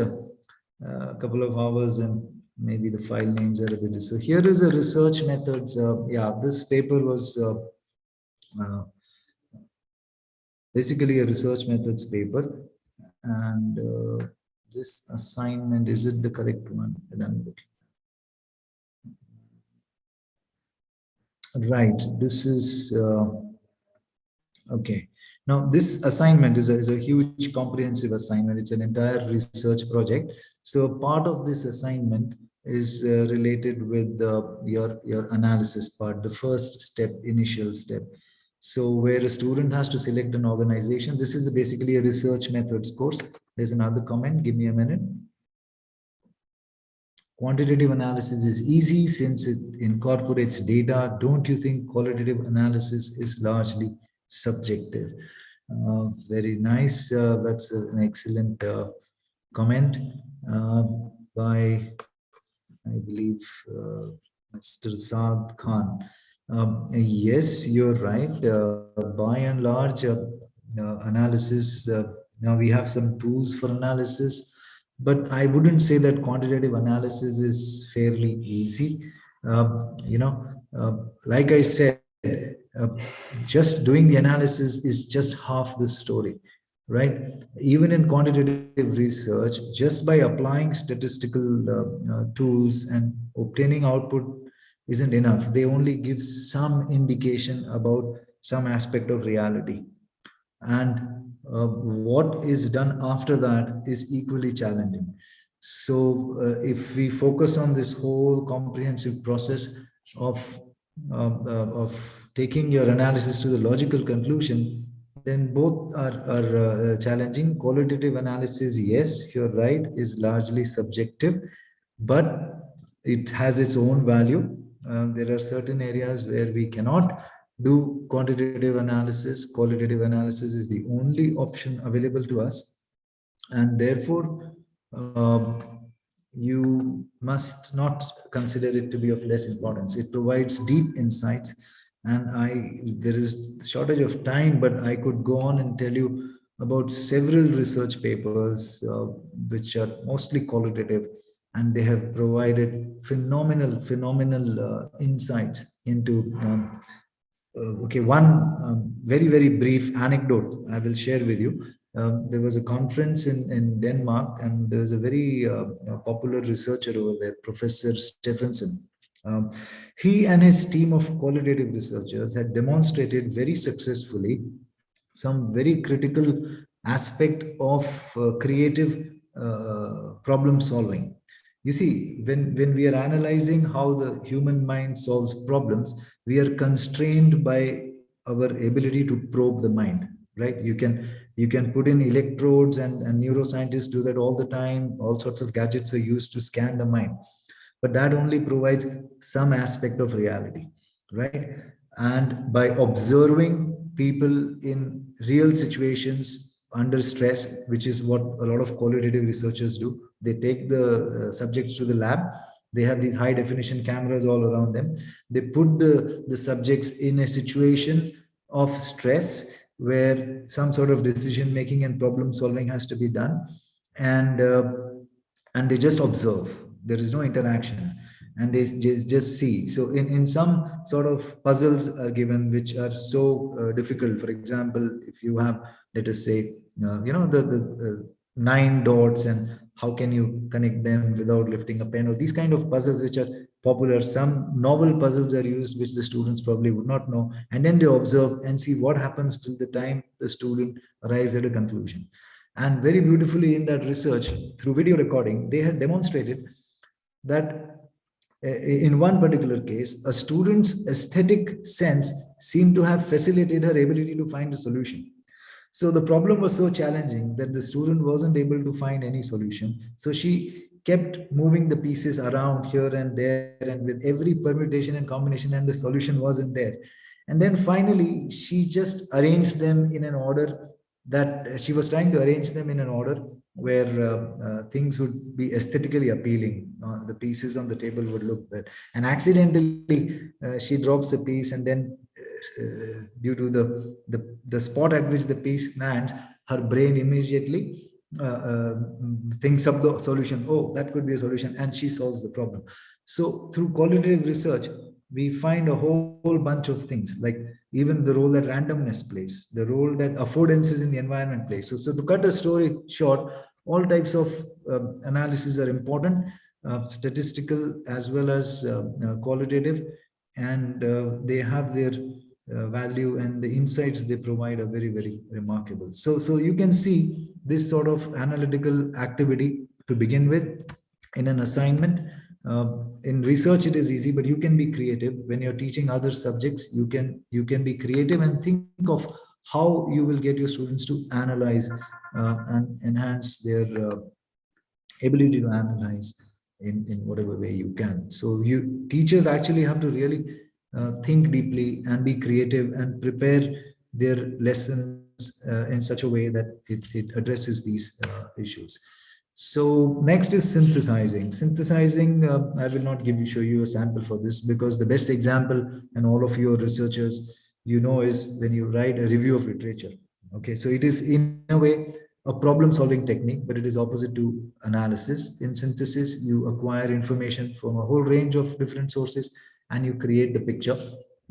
Speaker 2: couple of hours, and maybe the file names are a bit. So here is a research methods. Yeah, this paper was uh, basically a research methods paper, and this assignment, is it the correct one that I'm looking? Right, this is okay. Now this assignment is a huge comprehensive assignment. It's an entire research project. So part of this assignment is related with your analysis part, the first step, initial step. So where a student has to select an organization. This is basically a research methods course. There's another comment. Give me a minute. Quantitative analysis is easy since it incorporates data. Don't you think qualitative analysis is largely subjective? Very nice. That's an excellent comment by, I believe, Mr. Saad Khan. Yes, you're right. By and large, analysis, now we have some tools for analysis, but I wouldn't say that quantitative analysis is fairly easy. Like I said, just doing the analysis is just half the story, right? Even in quantitative research, just by applying statistical tools and obtaining output isn't enough. They only give some indication about some aspect of reality. And what is done after that is equally challenging. So if we focus on this whole comprehensive process of taking your analysis to the logical conclusion, then both are challenging. Qualitative analysis, yes, you're right, is largely subjective, but it has its own value. There are certain areas where we cannot do quantitative analysis. Qualitative analysis is the only option available to us, and therefore you must not consider it to be of less importance. It provides deep insights, and there is shortage of time, but I could go on and tell you about several research papers which are mostly qualitative, and they have provided phenomenal insights into okay, one very brief anecdote I will share with you. There was a conference in Denmark, and there was a very popular researcher over there, Professor Stephenson. He and his team of qualitative researchers had demonstrated very successfully some very critical aspect of creative problem solving. You see, when we are analyzing how the human mind solves problems, we are constrained by our ability to probe the mind, right? You can put in electrodes, and neuroscientists do that all the time. All sorts of gadgets are used to scan the mind, but that only provides some aspect of reality, right? And by observing people in real situations under stress, which is what a lot of qualitative researchers do, they take the subjects to the lab. They have these high definition cameras all around them. They put the subjects in a situation of stress where some sort of decision making and problem solving has to be done, and and they just observe. There is no interaction, and they just see. So in some sort of puzzles are given which are so difficult. For example, if you have, let us say, the 9 dots, and how can you connect them without lifting a pen, or these kind of puzzles which are popular. Some novel puzzles are used which the students probably would not know, and then they observe and see what happens till the time the student arrives at a conclusion. And very beautifully in that research, through video recording, they had demonstrated that in one particular case, a student's aesthetic sense seemed to have facilitated her ability to find a solution. So the problem was so challenging that the student wasn't able to find any solution. So she kept moving the pieces around here and there, and with every permutation and combination, and the solution wasn't there. And then finally, she just arranged them in an order that she was trying to arrange them in an order where things would be aesthetically appealing. The pieces on the table would look good. And accidentally, she drops a piece, and then due to the spot at which the piece lands, her brain immediately thinks up the solution. Oh, that could be a solution, and she solves the problem. So through qualitative research, we find a whole bunch of things, like even the role that randomness plays, the role that affordances in the environment plays. So to cut a story short, all types of analysis are important, statistical as well as qualitative, and they have their value, and the insights they provide are very remarkable. So you can see this sort of analytical activity to begin with in an assignment. In research it is easy, but you can be creative. When you're teaching other subjects, you can be creative and think of how you will get your students to analyze and enhance their ability to analyze in whatever way you can. So you teachers actually have to really think deeply and be creative and prepare their lessons in such a way that it addresses these issues. So next is synthesizing. Synthesizing, I will not show you a sample for this, because the best example, and all of your researchers, is when you write a review of literature. Okay, so it is in a way a problem solving technique, but it is opposite to analysis. In synthesis, you acquire information from a whole range of different sources and you create the picture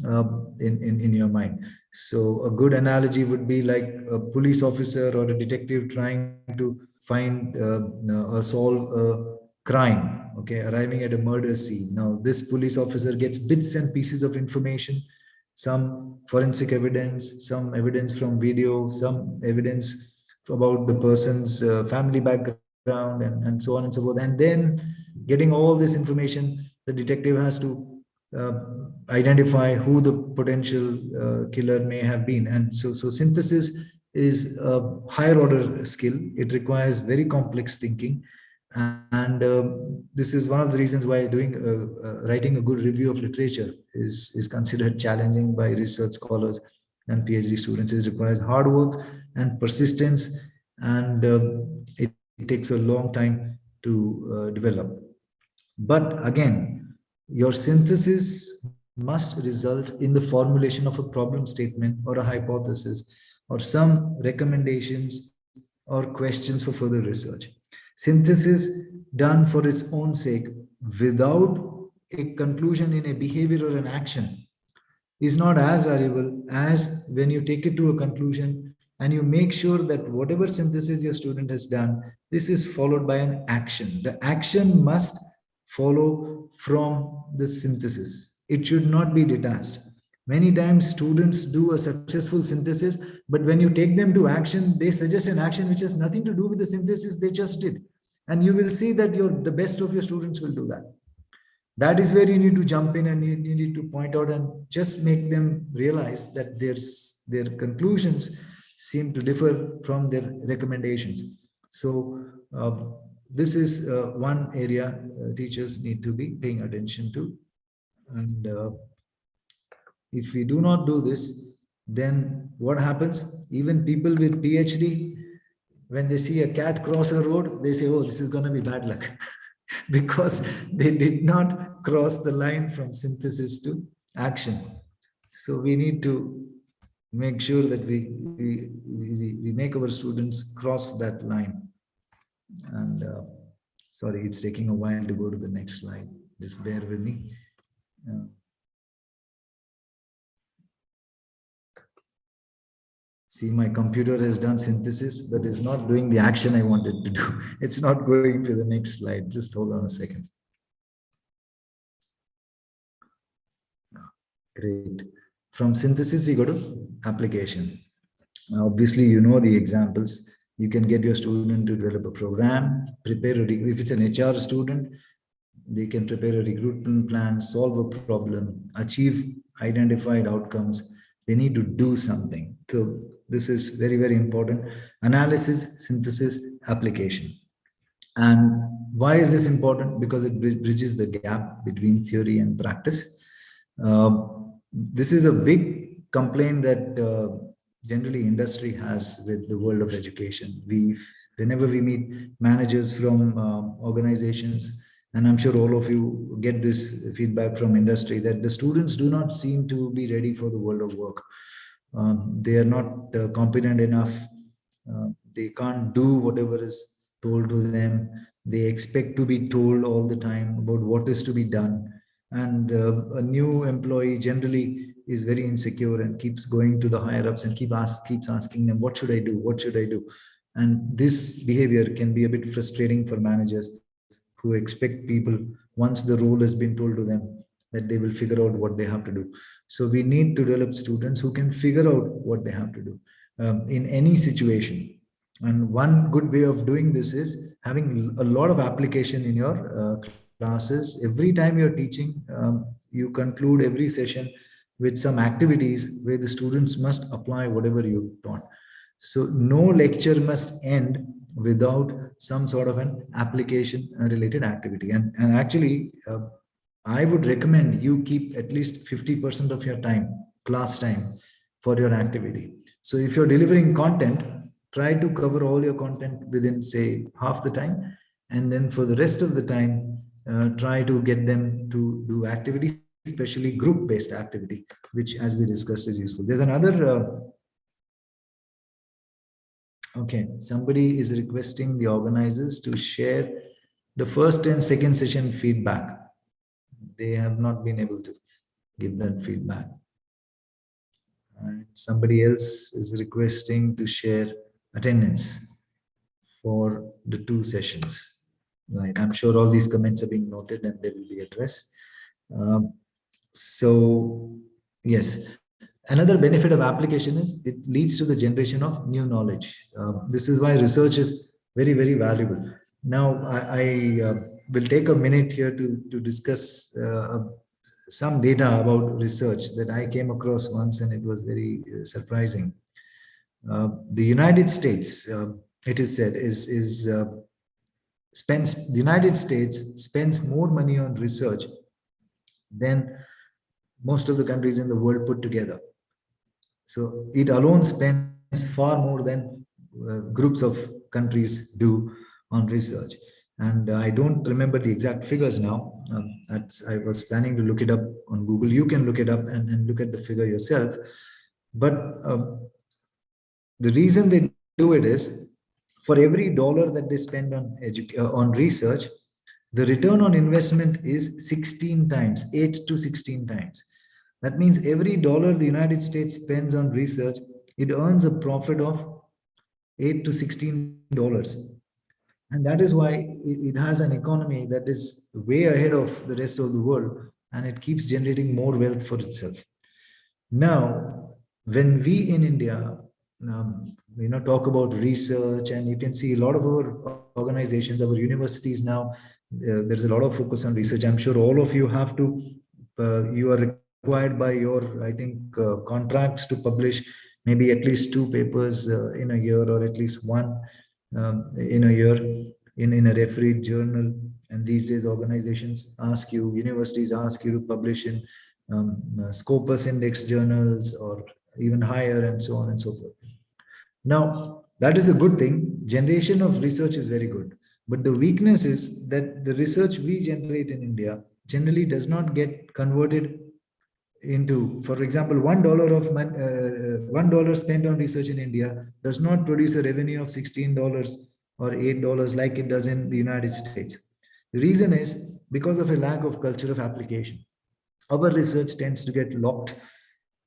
Speaker 2: in your mind. So a good analogy would be like a police officer or a detective trying to find or solve a crime, okay, arriving at a murder scene. Now this police officer gets bits and pieces of information, some forensic evidence, some evidence from video, some evidence about the person's family background, and so on and so forth. And then getting all this information, the detective has to uh, identify who the potential killer may have been. And so synthesis is a higher order skill. It requires very complex thinking. And this is one of the reasons why writing a good review of literature is considered challenging by research scholars and PhD students. It requires hard work and persistence, and it takes a long time to develop. But again, your synthesis must result in the formulation of a problem statement or a hypothesis or some recommendations or questions for further research. Synthesis done for its own sake without a conclusion in a behavior or an action is not as valuable as when you take it to a conclusion and you make sure that whatever synthesis your student has done, this is followed by an action. The action must follow from the synthesis. It should not be detached. Many times students do a successful synthesis, but when you take them to action, they suggest an action which has nothing to do with the synthesis they just did. And you will see that the best of your students will do that. That is where you need to jump in, and you need to point out and just make them realize that their conclusions seem to differ from their recommendations. So this is one area teachers need to be paying attention to. And if we do not do this, then what happens? Even people with PhD, when they see a cat cross a road, they say, oh, this is going to be bad luck. Because they did not cross the line from synthesis to action. So we need to make sure that we make our students cross that line. And sorry, it's taking a while to go to the next slide. Just bear with me. See, my computer has done synthesis, but it's not doing the action I wanted to do. It's not going to the next slide. Just hold on a second. Great. From synthesis, we go to application. Now, obviously, you know the examples. You can get your student to develop a program, prepare if it's an HR student, they can prepare a recruitment plan, solve a problem, achieve identified outcomes. They need to do something. So this is very, very important. Analysis, synthesis, application. And why is this important? Because it bridges the gap between theory and practice. This is a big complaint that generally industry has with the world of education. Whenever we meet managers from organizations, and I'm sure all of you get this feedback from industry, that the students do not seem to be ready for the world of work. They are not competent enough. They can't do whatever is told to them. They expect to be told all the time about what is to be done. And a new employee generally is very insecure and keeps going to the higher ups and keeps asking them, what should I do? What should I do? And this behavior can be a bit frustrating for managers who expect people, once the role has been told to them, that they will figure out what they have to do. So we need to develop students who can figure out what they have to do in any situation. And one good way of doing this is having a lot of application in your classes. Every time you're teaching, you conclude every session with some activities where the students must apply whatever you taught. So no lecture must end without some sort of an application related activity. And actually, I would recommend you keep at least 50% of your time, class time, for your activity. So if you're delivering content, try to cover all your content within, say, half the time. And then for the rest of the time, try to get them to do activities, especially group-based activity, which, as we discussed, is useful. There's another okay, somebody is requesting the organizers to share the first and second session feedback. They have not been able to give that feedback. And somebody else is requesting to share attendance for the 2 sessions. Right, I'm sure all these comments are being noted and they will be addressed. So yes, another benefit of application is it leads to the generation of new knowledge. This is why research is very, very valuable. Now, I will take a minute here to discuss some data about research that I came across once, and it was very surprising. The United States, it is said, spends the United States spends more money on research than most of the countries in the world put together. So it alone spends far more than groups of countries do on research. And I don't remember the exact figures now. I was planning to look it up on Google. You can look it up and look at the figure yourself. But the reason they do it is, for every dollar that they spend on research, the return on investment is 16 times, 8 to 16 times. That means every dollar the United States spends on research, it earns a profit of 8 to 16 dollars. And that is why it has an economy that is way ahead of the rest of the world, and it keeps generating more wealth for itself. Now, when we in India, talk about research, and you can see a lot of our organizations, our universities now, there's a lot of focus on research. I'm sure all of you have to, you are required by your, I think, contracts to publish maybe at least 2 papers in a year, or at least 1 in a year in a refereed journal. And these days, organizations ask you, universities ask you to publish in Scopus index journals or even higher, and so on and so forth. Now, that is a good thing. Generation of research is very good. But the weakness is that the research we generate in India generally does not get converted into, for example, $1 of $1 spent on research in India does not produce a revenue of $16 or $8 like it does in the United States. The reason is because of a lack of culture of application. Our research tends to get locked,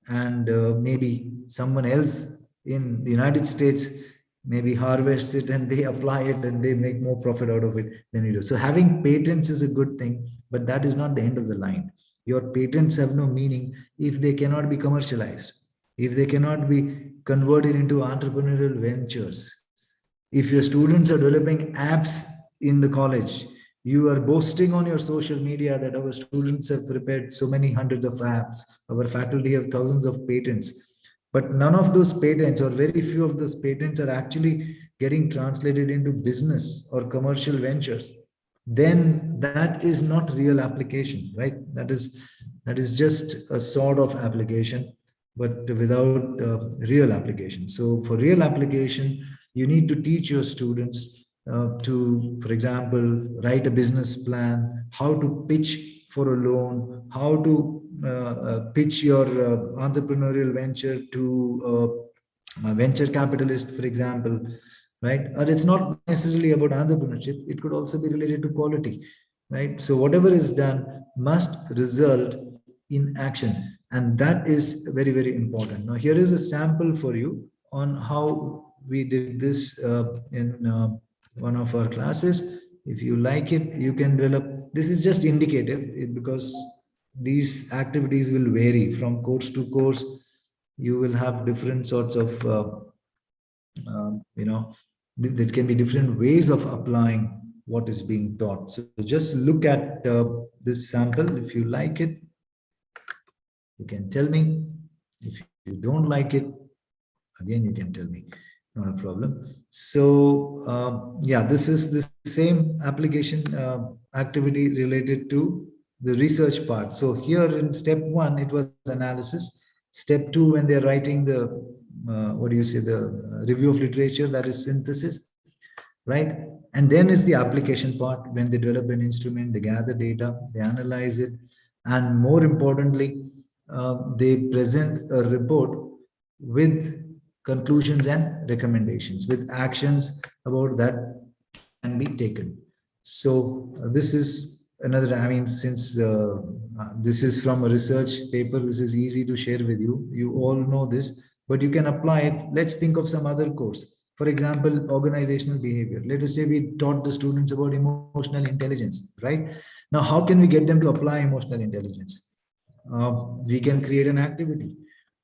Speaker 2: and maybe someone else in the United States maybe harvests it and they apply it and they make more profit out of it than we do. So having patents is a good thing, but that is not the end of the line. Your patents have no meaning if they cannot be commercialized, if they cannot be converted into entrepreneurial ventures. If your students are developing apps in the college, you are boasting on your social media that our students have prepared so many hundreds of apps, our faculty have thousands of patents, but none of those patents, or very few of those patents, are actually getting translated into business or commercial ventures, then that is not real application, right? That is just a sort of application, but without real application. So for real application, you need to teach your students to, for example, write a business plan, how to pitch for a loan, how to pitch your entrepreneurial venture to a venture capitalist, for example, right? Or it's not necessarily about entrepreneurship, it could also be related to quality, right? So whatever is done must result in action, and that is very, very important. Now here is a sample for you on how we did this in one of our classes. If you like it, you can develop. This is just indicative because these activities will vary from course to course. You will have different sorts of there can be different ways of applying what is being taught. So just look at this sample. If you like it, you can tell me. If you don't like it, again, you can tell me. Not a problem. So yeah, this is the same application activity related to the research part. So here in step one, it was analysis. Step two, when they're writing the what do you say, the review of literature, that is synthesis, right? And then is the application part, when they develop an instrument, they gather data, they analyze it, and more importantly, they present a report with conclusions and recommendations, with actions about that can be taken. So this is another, I mean, since this is from a research paper, this is easy to share with you. You all know this, but you can apply it. Let's think of some other course. For example, organizational behavior. Let us say we taught the students about emotional intelligence, right? Now, how can we get them to apply emotional intelligence? We can create an activity.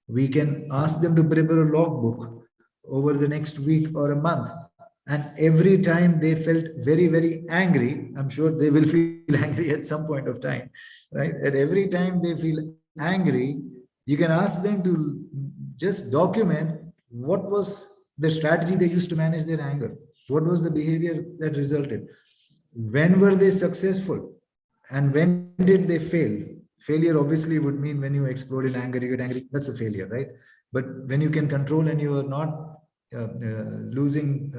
Speaker 2: We can ask them to prepare a logbook over the next week or a month. And every time they felt very, very angry, I'm sure they will feel angry at some point of time, right? And every time they feel angry, you can ask them to just document what was the strategy they used to manage their anger. What was the behavior that resulted? When were they successful? And when did they fail? Failure obviously would mean when you explode in anger, you get angry, that's a failure, right? But when you can control and you are not losing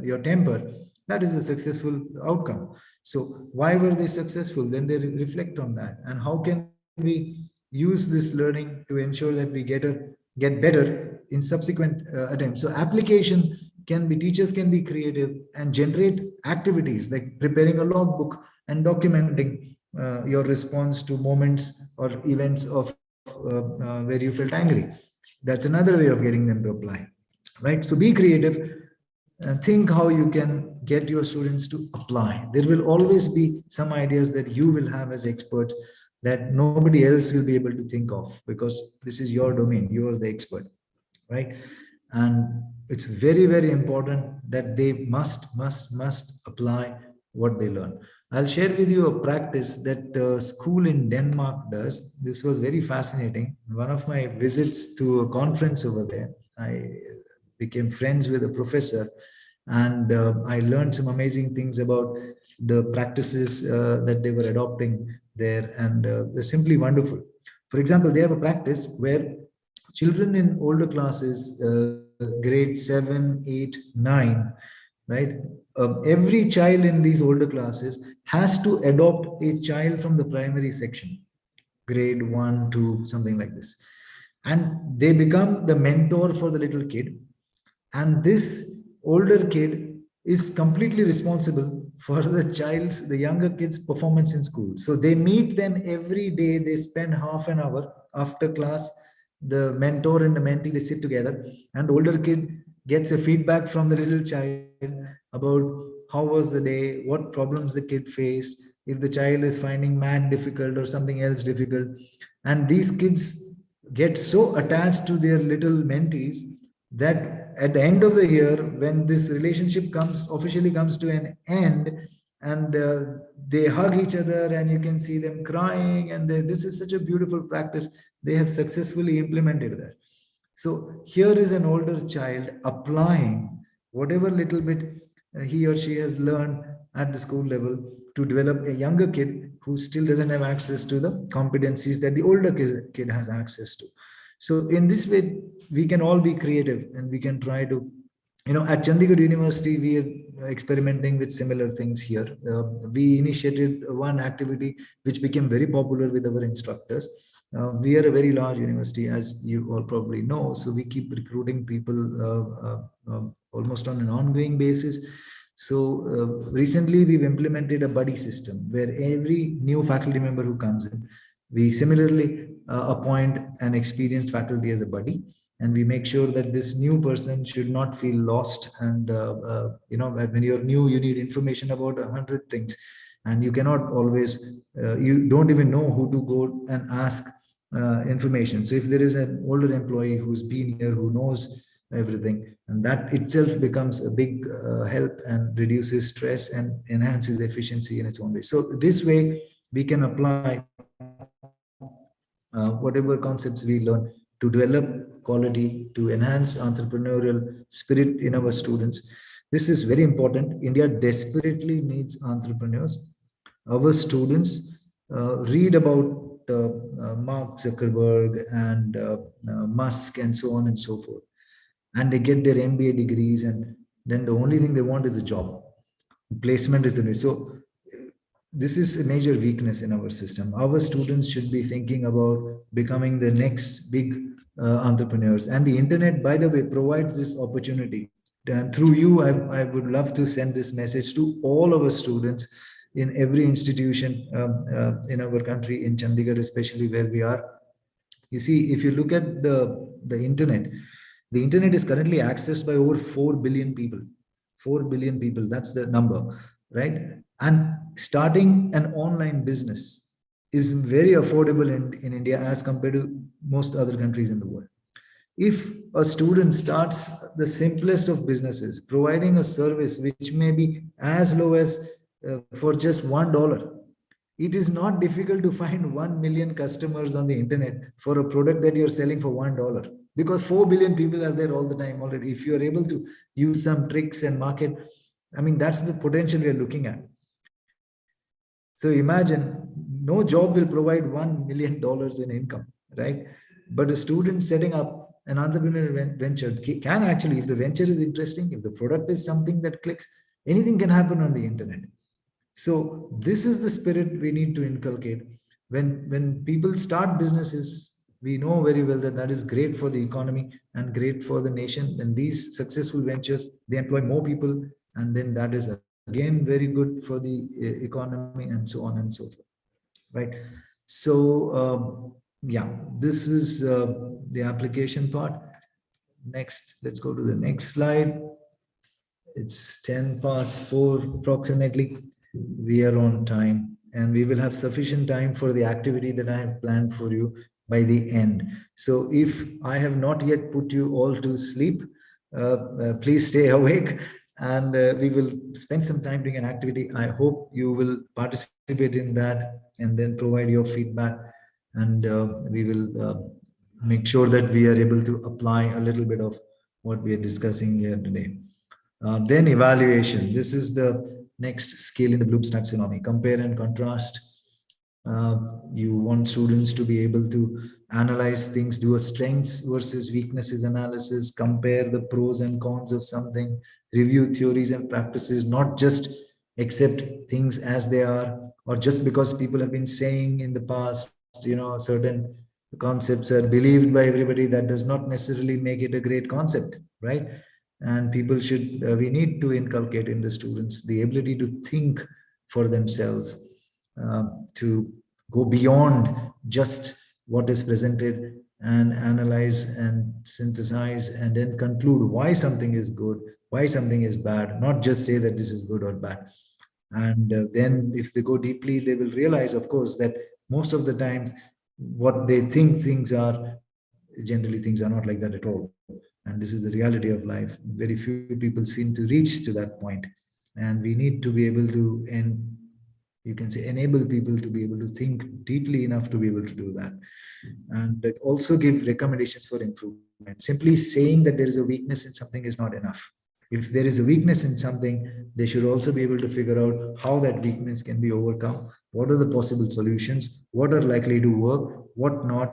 Speaker 2: your temper, that is a successful outcome. So why were they successful? Then they reflect on that. And how can we use this learning to ensure that we get better in subsequent attempts? So application can be, teachers can be creative and generate activities like preparing a logbook and documenting your response to moments or events of where you felt angry. That's another way of getting them to apply, right? So be creative and think how you can get your students to apply. There will always be some ideas that you will have as experts that nobody else will be able to think of, because this is your domain, you are the expert, right? And it's very, very important that they must apply what they learn. I'll share with you a practice that school in Denmark does. This was very fascinating. One of my visits to a conference over there, I became friends with a professor, and I learned some amazing things about the practices that they were adopting there, and they're simply wonderful. For example, they have a practice where children in older classes, grade 7, 8, 9, right? Every child in these older classes has to adopt a child from the primary section, grade 1, 2, something like this. And they become the mentor for the little kid. And this older kid is completely responsible for the younger kid's performance in school. So they meet them every day. They spend half an hour after class. The mentor and the mentee, they sit together, and the older kid gets a feedback from the little child about how was the day, what problems the kid faced, if the child is finding math difficult or something else difficult. And these kids get so attached to their little mentees that at the end of the year, when this relationship officially comes to an end, and they hug each other, and you can see them crying, and this is such a beautiful practice. They have successfully implemented that. So here is an older child applying whatever little bit he or she has learned at the school level to develop a younger kid who still doesn't have access to the competencies that the older kid has access to. So in this way, we can all be creative, and we can try to, at Chandigarh University, we are experimenting with similar things here. We initiated one activity which became very popular with our instructors. We are a very large university, as you all probably know, so we keep recruiting people almost on an ongoing basis. So recently we've implemented a buddy system where every new faculty member who comes in, we similarly appoint an experienced faculty as a buddy, and we make sure that this new person should not feel lost. And when you're new, you need information about 100 things, and you cannot always you don't even know who to go and ask information. So if there is an older employee who's been here, who knows everything, and that itself becomes a big help and reduces stress and enhances efficiency in its own way. So this way we can apply whatever concepts we learn to develop quality, to enhance entrepreneurial spirit in our students. This is very important. India desperately needs entrepreneurs. Our students read about Mark Zuckerberg and Musk and so on and so forth, and they get their MBA degrees, and then the only thing they want is a job. Placement is the way. So this is a major weakness in our system. Our students should be thinking about becoming the next big entrepreneurs, and the internet, by the way, provides this opportunity. And through you, I would love to send this message to all our students in every institution in our country, in Chandigarh especially, where we are. You see, if you look at the internet is currently accessed by over 4 billion people. 4 billion people, that's the number, right? And starting an online business is very affordable in India as compared to most other countries in the world. If a student starts the simplest of businesses, providing a service which may be as low as for just $1, it is not difficult to find 1 million customers on the internet for a product that you're selling for $1, because 4 billion people are there all the time already. If you're able to use some tricks and market, I mean, that's the potential we're looking at. So imagine, no job will provide $1 million in income, right? But a student setting up an entrepreneurial venture can actually, if the venture is interesting, if the product is something that clicks, anything can happen on the internet. So this is the spirit we need to inculcate. When people start businesses, we know very well that that is great for the economy and great for the nation. And these successful ventures, they employ more people, and then that is again very good for the economy, and so on and so forth, right? So yeah, this is the application part. Next, let's go to the next slide. It's 10 past 4 approximately. We are on time, and we will have sufficient time for the activity that I have planned for you by the end. So if I have not yet put you all to sleep, please stay awake, and we will spend some time doing an activity. I hope you will participate in that and then provide your feedback, and we will make sure that we are able to apply a little bit of what we are discussing here today. Then evaluation. This is the next skill in the Bloom's taxonomy. Compare and contrast. You want students to be able to analyze things, do a strengths versus weaknesses analysis, compare the pros and cons of something, review theories and practices, not just accept things as they are, or just because people have been saying in the past, certain concepts are believed by everybody, that does not necessarily make it a great concept, right? And people should, we need to inculcate in the students the ability to think for themselves, to go beyond just what is presented, and analyze and synthesize and then conclude why something is good, why something is bad, not just say that this is good or bad. And then if they go deeply, they will realize, of course, that most of the times what they think things are, generally things are not like that at all. And this is the reality of life. Very few people seem to reach to that point, and we need to be able to, and you can say, enable people to be able to think deeply enough to be able to do that, and also give recommendations for improvement. Simply saying that there is a weakness in something is not enough. If there is a weakness in something, they should also be able to figure out how that weakness can be overcome, what are the possible solutions, what are likely to work, what not,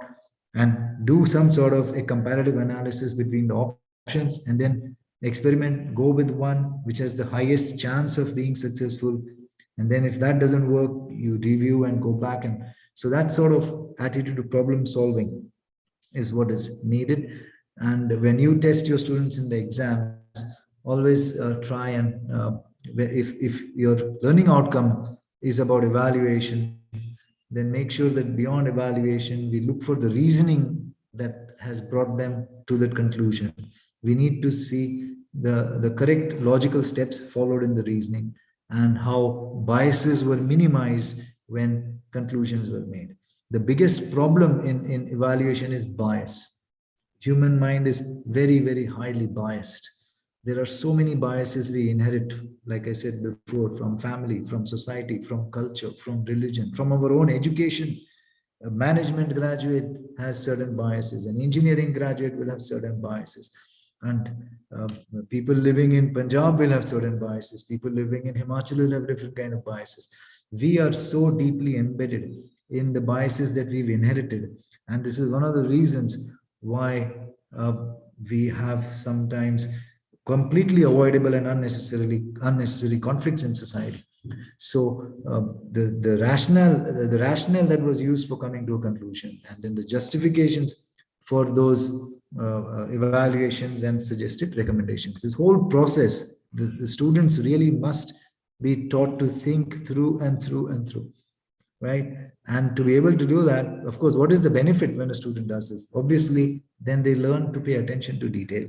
Speaker 2: and do some sort of a comparative analysis between the options, and then experiment, go with one which has the highest chance of being successful. And then if that doesn't work, you review and go back. And so that sort of attitude to problem solving is what is needed. And when you test your students in the exams, always try and if your learning outcome is about evaluation, then make sure that beyond evaluation, we look for the reasoning that has brought them to that conclusion. We need to see the correct logical steps followed in the reasoning, and how biases were minimized when conclusions were made. The biggest problem in evaluation is bias. Human mind is very, very highly biased. There are so many biases we inherit, like I said before, from family, from society, from culture, from religion, from our own education. A management graduate has certain biases, an engineering graduate will have certain biases, and uh, people living in Punjab will have certain biases, people living in Himachal will have different kind of biases. We are so deeply embedded in the biases that we've inherited, and this is one of the reasons why uh, we have sometimes completely avoidable and unnecessary conflicts in society. So the rationale that was used for coming to a conclusion, and then the justifications for those evaluations and suggested recommendations. This whole process, the students really must be taught to think through and through and through, right? And to be able to do that, of course, what is the benefit when a student does this? Obviously, then they learn to pay attention to detail,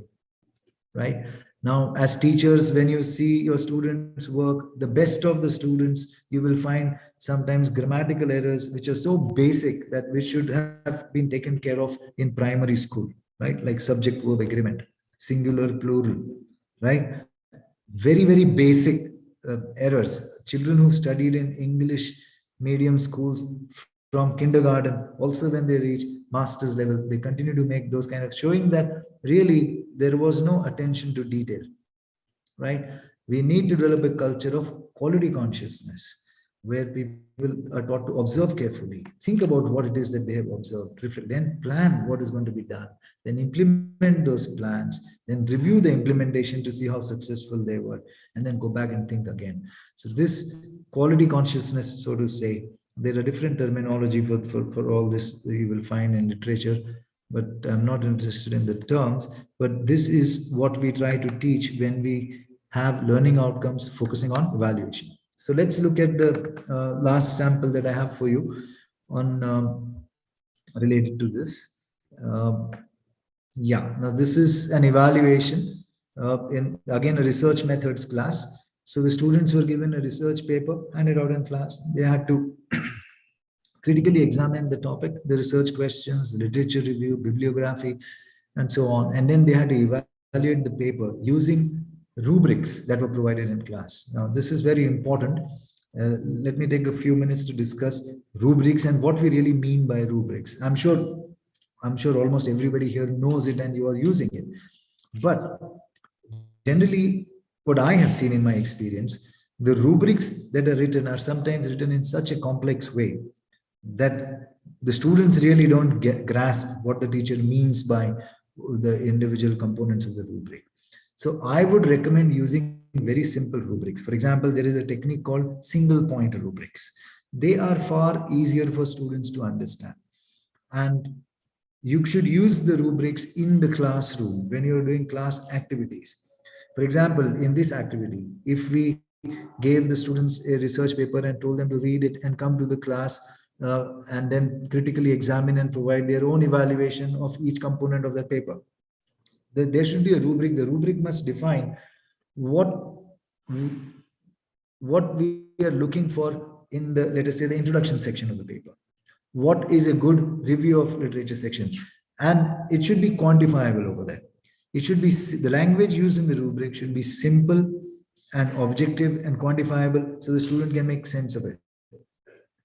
Speaker 2: right? Now, as teachers, when you see your students work, the best of the students, you will find sometimes grammatical errors which are so basic that which should have been taken care of in primary school, right? Like subject verb agreement, singular, plural, right? Very, very basic errors. Children who studied in English medium schools from kindergarten, also when they reach master's level, they continue to make those kind of, showing that really there was no attention to detail, right? We need to develop a culture of quality consciousness where people are taught to observe carefully, think about what it is that they have observed, reflect, then plan what is going to be done, then implement those plans, then review the implementation to see how successful they were, and then go back and think again. So this quality consciousness, so to say, there are different terminology for all this you will find in literature, but I'm not interested in the terms. But this is what we try to teach when we have learning outcomes focusing on evaluation. So let's look at the last sample that I have for you on related to this. Yeah, now this is an evaluation in again a research methods class. So the students were given a research paper handed out in class. They had to critically examine the topic, the research questions, the literature review, bibliography, and so on. And then they had to evaluate the paper using rubrics that were provided in class. Now, this is very important. Let me take a few minutes to discuss rubrics and what we really mean by rubrics. I'm sure almost everybody here knows it and you are using it. But generally, what I have seen in my experience, the rubrics that are written are sometimes written in such a complex way that the students really don't grasp what the teacher means by the individual components of the rubric. So I would recommend using very simple rubrics. For example, there is a technique called single point rubrics. They are far easier for students to understand. And you should use the rubrics in the classroom when you're doing class activities. For example, in this activity, if we gave the students a research paper and told them to read it and come to the class and then critically examine and provide their own evaluation of each component of that paper, there should be a rubric. The rubric must define what we are looking for in the, let us say, the introduction section of the paper. What is a good review of literature section? And it should be quantifiable over there. It should be, the language used in the rubric should be simple and objective and quantifiable so the student can make sense of it.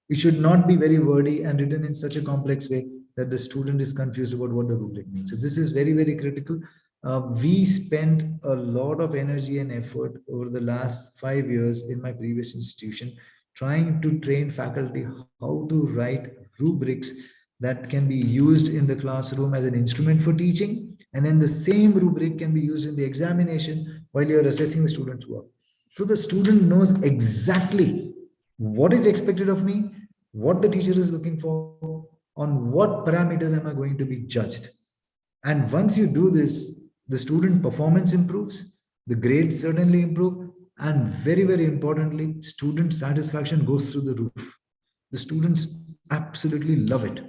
Speaker 2: It should not be very wordy and written in such a complex way that the student is confused about what the rubric means. So this is very, very critical. We spent a lot of energy and effort over the last 5 years in my previous institution trying to train faculty how to write rubrics that can be used in the classroom as an instrument for teaching, and then the same rubric can be used in the examination while you're assessing the student's work. So the student knows exactly what is expected of me, what the teacher is looking for, on what parameters am I going to be judged. And once you do this, the student performance improves, the grades certainly improve, and very, very importantly, student satisfaction goes through the roof. The students absolutely love it.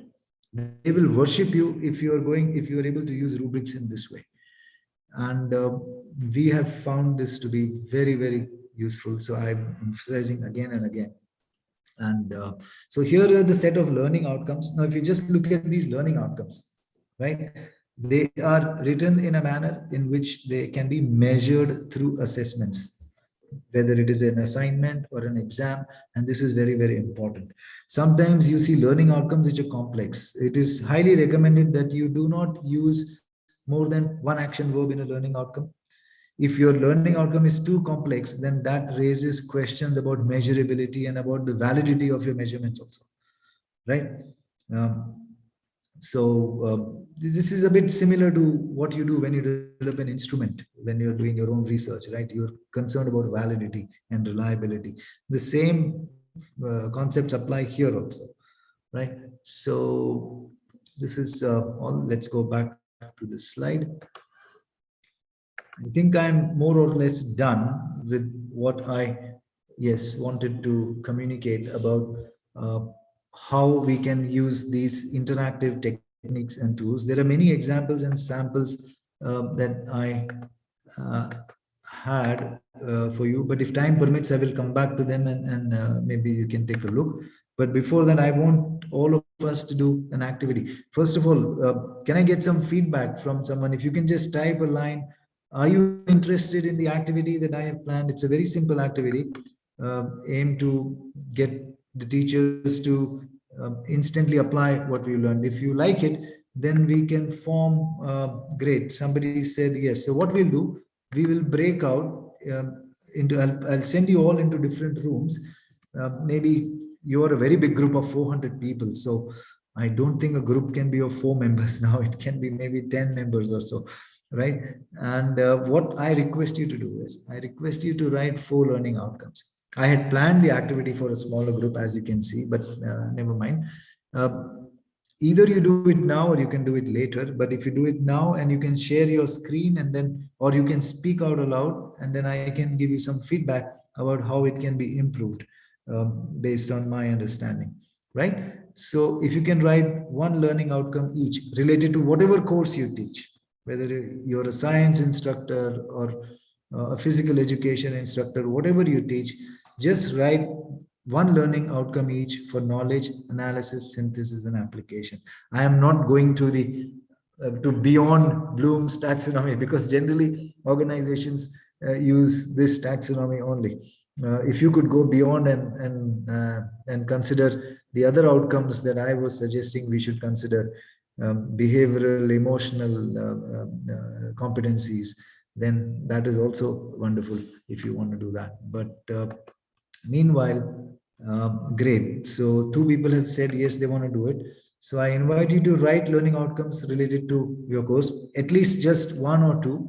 Speaker 2: They will worship you if you are able to use rubrics in this way. And we have found this to be very, very useful. So I'm emphasizing again and again. And so here are the set of learning outcomes. Now, if you just look at these learning outcomes, right, they are written in a manner in which they can be measured through assessments, whether it is an assignment or an exam. And this is very, very important. Sometimes you see learning outcomes which are complex. It is highly recommended that you do not use more than one action verb in a learning outcome. If your learning outcome is too complex, then that raises questions about measurability and about the validity of your measurements also, right? Um, this is a bit similar to what you do when you develop an instrument, when you're doing your own research, right? You're concerned about validity and reliability. The same concepts apply here also, right? So this is all. Let's go back to the slide. I think I'm more or less done with what I, yes, wanted to communicate about uh, how we can use these interactive techniques and tools. There are many examples and samples that I had for you, but if time permits, I will come back to them, and maybe you can take a look. But before that, I want all of us to do an activity. First of all, can I get some feedback from someone? If you can just type a line, are you interested in the activity that I have planned? It's a very simple activity. Aim to get the teachers to instantly apply what we learned. If you like it, then we can form. Great. Somebody said yes. So what we'll do, we will break out into. I'll send you all into different rooms. Maybe you are a very big group of 400 people. So I don't think a group can be of 4 members now. It can be maybe 10 members or so, right? And what I request you to do is, I request you to write 4 learning outcomes. I had planned the activity for a smaller group, as you can see, but never mind. Either you do it now or you can do it later. But if you do it now and you can share your screen, and then, or you can speak out aloud, and then I can give you some feedback about how it can be improved based on my understanding, right? So if you can write 1 learning outcome each related to whatever course you teach, whether you're a science instructor or a physical education instructor, whatever you teach, just write 1 learning outcome each for knowledge, analysis, synthesis, and application. I am not going to beyond Bloom's taxonomy, because generally organizations use this taxonomy only. If you could go beyond and consider the other outcomes that I was suggesting, we should consider behavioral, emotional competencies, then that is also wonderful if you want to do that. But meanwhile, great. So 2 people have said yes, they want to do it. So I invite you to write learning outcomes related to your course, at least just 1 or 2,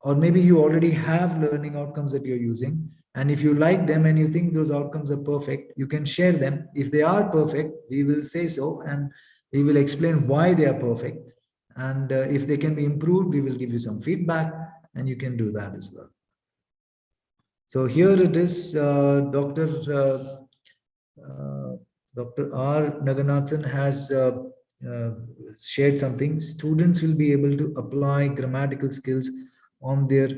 Speaker 2: or maybe you already have learning outcomes that you're using. And if you like them and you think those outcomes are perfect, you can share them. If they are perfect, we will say so, and we will explain why they are perfect. And if they can be improved, we will give you some feedback, and you can do that as well. So here it is, Dr. R. Naganathan has shared something. Students will be able to apply grammatical skills on their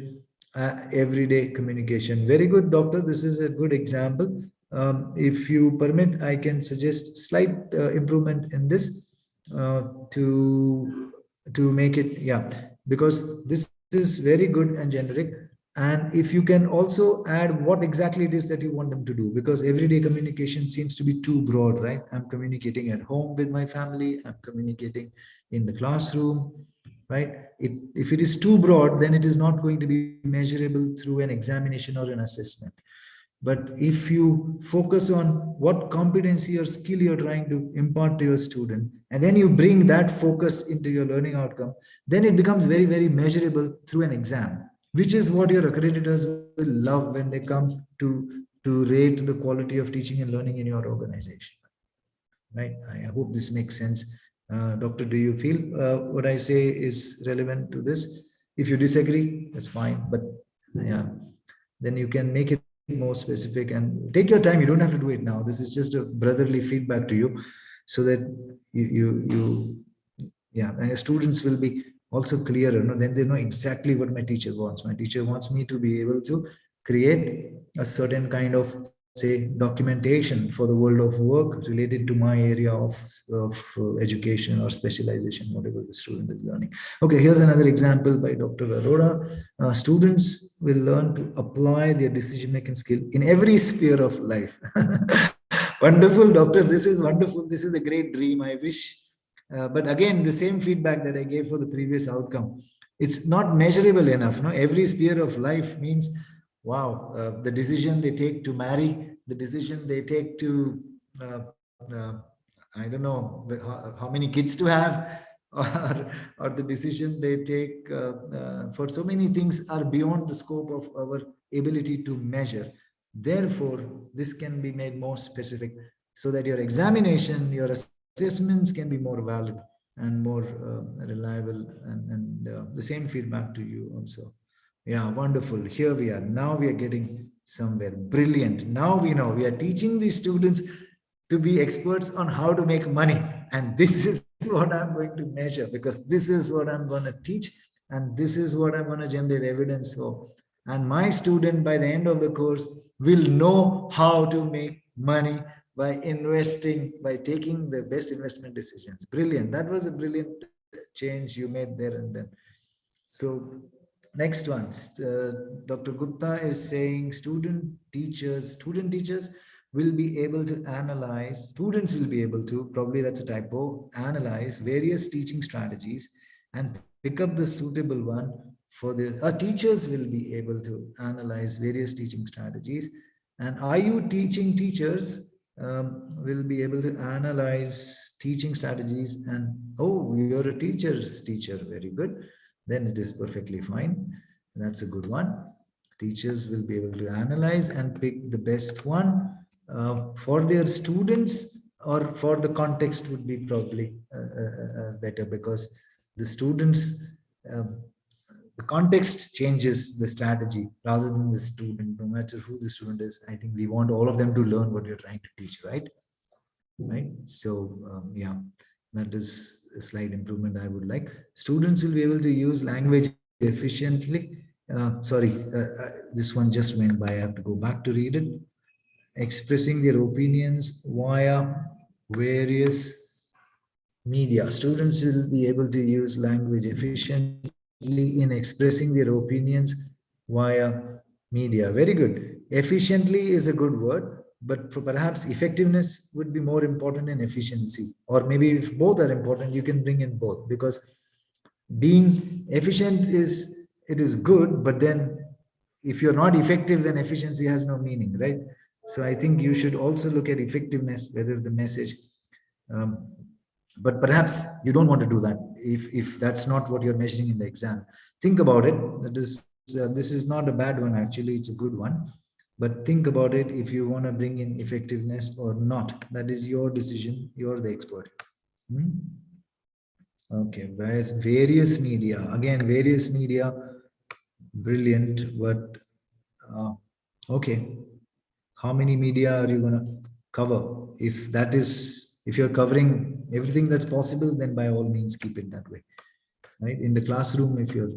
Speaker 2: everyday communication. Very good, doctor. This is a good example. If you permit, I can suggest slight improvement in this to make it, yeah, because this is very good and generic. And if you can also add what exactly it is that you want them to do, because everyday communication seems to be too broad, right? I'm communicating at home with my family, I'm communicating in the classroom, right? If it is too broad, then it is not going to be measurable through an examination or an assessment. But if you focus on what competency or skill you're trying to impart to your student, and then you bring that focus into your learning outcome, then it becomes very, very measurable through an exam, which is what your accreditors will love when they come to rate the quality of teaching and learning in your organization. Right? I hope this makes sense. Doctor, do you feel what I say is relevant to this? If you disagree, that's fine. But yeah, then you can make it more specific and take your time. You don't have to do it now. This is just a brotherly feedback to you, so that you yeah, and your students will be also clearer. No, then they know exactly what my teacher wants. My teacher wants me to be able to create a certain kind of, say, documentation for the world of work related to my area of education or specialization, whatever the student is learning. Okay, here's another example by Dr. Arora. Students will learn to apply their decision-making skill in every sphere of life. Wonderful, doctor. This is wonderful. This is a great dream. I wish. But again, the same feedback that I gave for the previous outcome. It's not measurable enough. No, every sphere of life means, wow, the decision they take to marry, the decision they take to, uh, uh, I don't know how many kids to have, or the decision they take for so many things are beyond the scope of our ability to measure. Therefore, this can be made more specific so that your examination, your assessments can be more valid and more reliable, and the same feedback to you also. Yeah, wonderful. Here we are. Now we are getting somewhere. Brilliant. Now we know we are teaching these students to be experts on how to make money. And this is what I'm going to measure, because this is what I'm going to teach. And this is what I'm going to generate evidence for. And my student, by the end of the course, will know how to make money by investing, by taking the best investment decisions. Brilliant. That was a brilliant change you made there and then. So next one, Dr. Gupta is saying student teachers will be able to analyze, students will be able to, probably that's a typo, analyze various teaching strategies and pick up the suitable one for the, teachers will be able to analyze various teaching strategies. And are you teaching teachers will be able to analyze teaching strategies? And oh, you're a teacher's teacher, very good. Then it is perfectly fine. That's a good one. Teachers will be able to analyze and pick the best one for their students, or for the context would be probably better, because the students, um, the context changes the strategy rather than the student. No matter who the student is, I think we want all of them to learn what you're trying to teach, right? Right. So yeah, that is a slight improvement I would like. Students will be able to use language efficiently. Sorry, this one just went by. I have to go back to read it. Expressing their opinions via various media. Students will be able to use language efficiently in expressing their opinions via media. Very good. Efficiently is a good word, but perhaps effectiveness would be more important than efficiency. Or maybe if both are important, you can bring in both, because being efficient is good, but then if you're not effective, then efficiency has no meaning, right? So I think you should also look at effectiveness, whether the message, um, but perhaps you don't want to do that if that's not what you're measuring in the exam. Think about it. That is this is not a bad one, actually. It's a good one, but think about it if you want to bring in effectiveness or not. That is your decision. You're the expert. Hmm? Okay, whereas various media, again, various media, brilliant, but okay, how many media are you going to cover? If that is, if you're covering everything that's possible, then by all means keep it that way, right? In the classroom, if you're,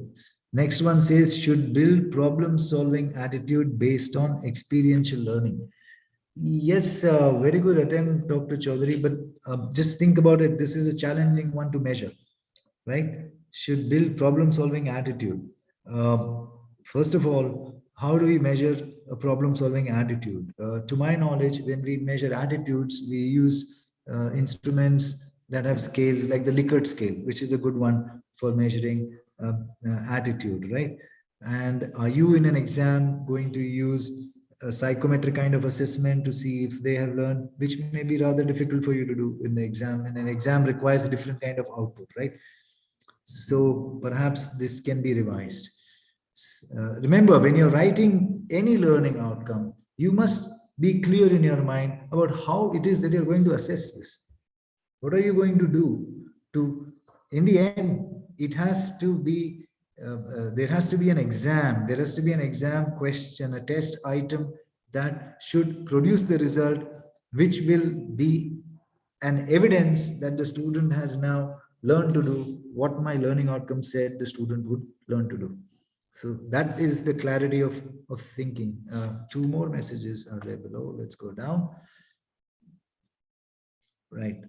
Speaker 2: next one says should build problem solving attitude based on experiential learning. Yes, very good attempt, Dr. Chaudhary, but just think about it. This is a challenging one to measure, right? Should build problem solving attitude. Uh, First of all, how do we measure a problem solving attitude? To my knowledge, when we measure attitudes, we use instruments that have scales like the Likert scale, which is a good one for measuring attitude, right? And are you in an exam going to use a psychometric kind of assessment to see if they have learned, which may be rather difficult for you to do in the exam, and an exam requires a different kind of output, right? So perhaps this can be revised. Remember, when you're writing any learning outcome, you must be clear in your mind about how it is that you're going to assess this. What are you going to do to, in the end, it has to be, there has to be an exam, there has to be an exam question, a test item that should produce the result, which will be an evidence that the student has now learned to do what my learning outcome said the student would learn to do. So that is the clarity of thinking. Two more messages are there below. Let's go down. Right.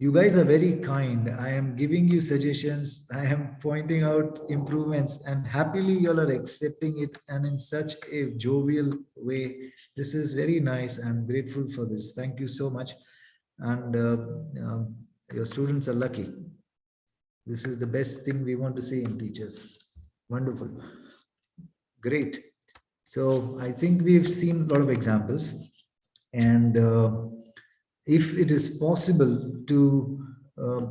Speaker 2: You guys are very kind. I am giving you suggestions. I am pointing out improvements, and happily you all are accepting it and in such a jovial way. This is very nice. I'm grateful for this. Thank you so much. And your students are lucky. This is the best thing we want to see in teachers. Wonderful. Great. So I think we've seen a lot of examples. And if it is possible to uh,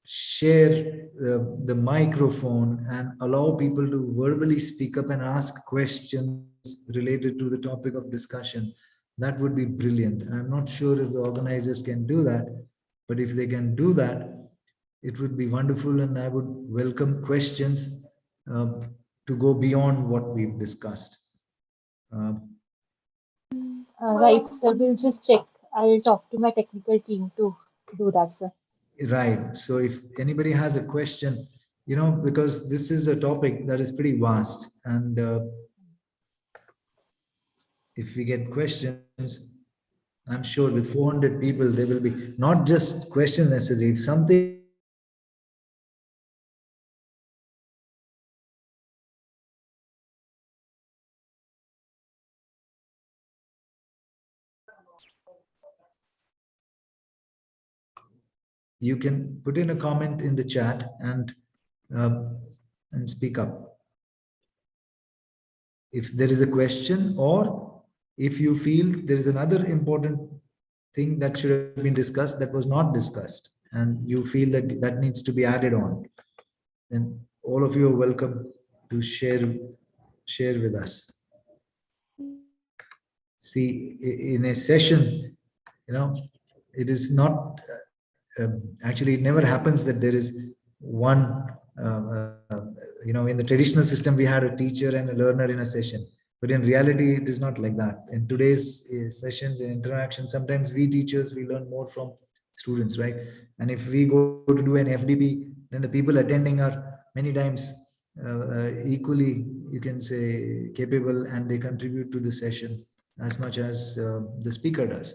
Speaker 2: share the microphone and allow people to verbally speak up and ask questions related to the topic of discussion, that would be brilliant. I'm not sure if the organizers can do that, but if they can do that, it would be wonderful, and I would welcome questions uh, to go beyond what we've discussed. Uh,
Speaker 4: Right, sir. We'll just check. I'll talk to my technical team to do that, sir.
Speaker 2: Right. So if anybody has a question, because this is a topic that is pretty vast, and if we get questions, I'm sure with 400 people, there will be not just questions necessarily. If something you can put in a comment in the chat um, and speak up if there is a question, or if you feel there is another important thing that should have been discussed that was not discussed, and you feel that that needs to be added on, then all of you are welcome to share with us. See, in a session, it is not actually, it never happens that there is one in the traditional system we had a teacher and a learner in a session, but in reality it is not like that. In today's sessions and interaction, sometimes we teachers, we learn more from students, right? And if we go to do an FDP, then the people attending are many times equally, you can say, capable, and they contribute to the session as much as the speaker does.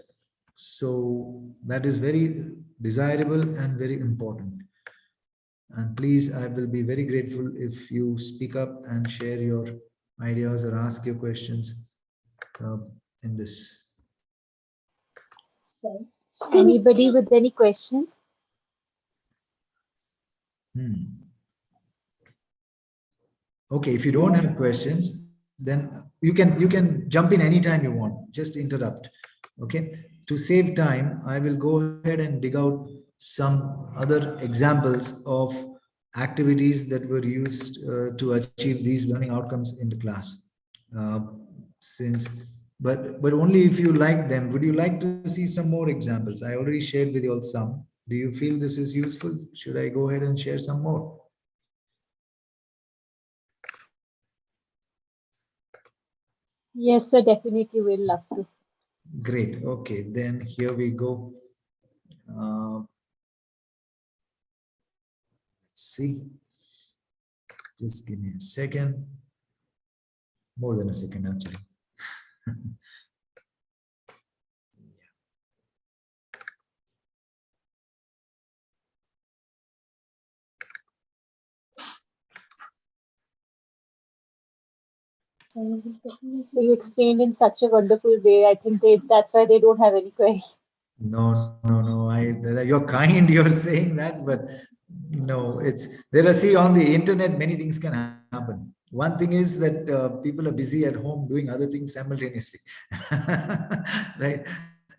Speaker 2: So that is very desirable and very important. And please, I will be very grateful if you speak up and share your ideas or ask your questions in this.
Speaker 4: Sir, anybody with any question?
Speaker 2: Okay, if you don't have questions, then you can jump in anytime you want. Just interrupt. Okay. To save time, I will go ahead and dig out some other examples of activities that were used to achieve these learning outcomes in the class. Uh, since, but only if you like them. Would you like to see some more examples? I already shared with you all some. Do you feel this is useful? Should I go ahead and share some more?
Speaker 4: Yes, sir, definitely will love to.
Speaker 2: Great. Okay, then here we go. Let's see. Just give me a second. More than a second, actually.
Speaker 4: So you explained in such a wonderful way. I think that's why they don't have any query.
Speaker 2: No, no, no. You're kind. You're saying that, but no. There are, see, on the internet, many things can happen. One thing is that people are busy at home doing other things simultaneously, right?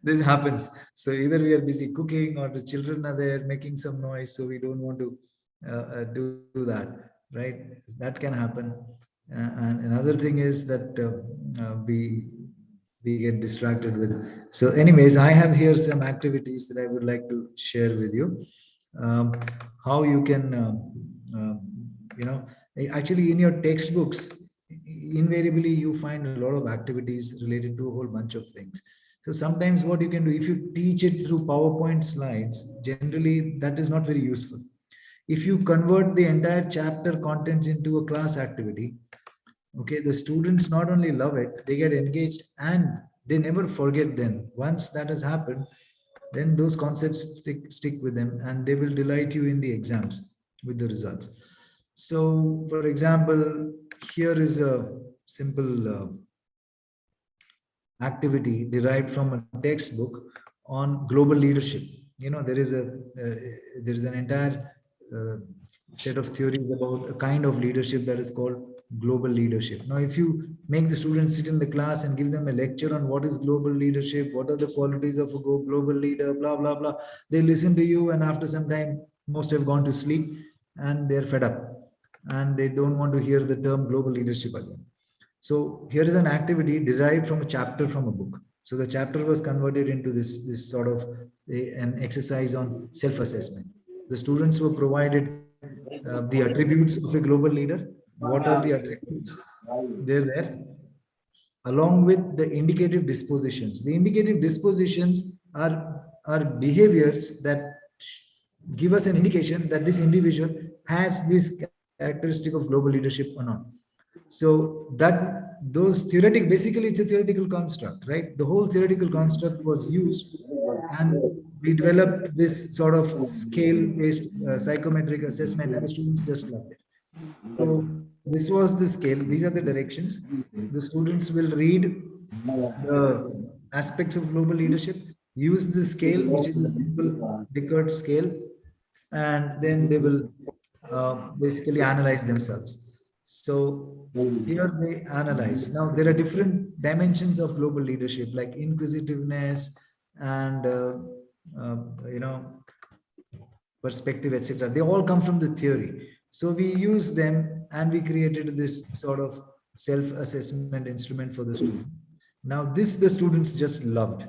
Speaker 2: This happens. So either we are busy cooking, or the children are there making some noise, so we don't want to do that, right? That can happen. And another thing is that we get distracted with. So anyways, I have here some activities that I would like to share with you. How you can, actually in your textbooks, invariably you find a lot of activities related to a whole bunch of things. So sometimes what you can do, if you teach it through PowerPoint slides, generally that is not very useful. If you convert the entire chapter contents into a class activity, okay, the students not only love it, they get engaged, and they never forget. Then once that has happened, then those concepts stick with them, and they will delight you in the exams with the results. So, for example, here is a simple activity derived from a textbook on global leadership. You know, there is an entire uh, set of theories about a kind of leadership that is called global leadership. Now, if you make the students sit in the class and give them a lecture on what is global leadership, what are the qualities of a global leader, blah blah blah, they listen to you, and after some time, most have gone to sleep and they're fed up, and they don't want to hear the term global leadership again. So here is an activity derived from a chapter from a book. So the chapter was converted into this sort of an exercise on self-assessment. The students were provided the attributes of a global leader. What are the attributes? They're there, along with the indicative dispositions. The indicative dispositions are behaviors that give us an indication that this individual has this characteristic of global leadership or not. So that those theoretic, basically it's a theoretical construct, right? The whole theoretical construct was used, and we developed this sort of scale-based psychometric assessment, and the students just loved it. So this was the scale. These are the directions. The students will read the aspects of global leadership, use the scale, which is a simple Likert scale, and then they will basically analyze themselves. So here they analyze. Now there are different dimensions of global leadership, like inquisitiveness and you know, perspective, etc. They all come from the theory. So we use them, and we created this sort of self-assessment instrument for the student. Now this the students just loved,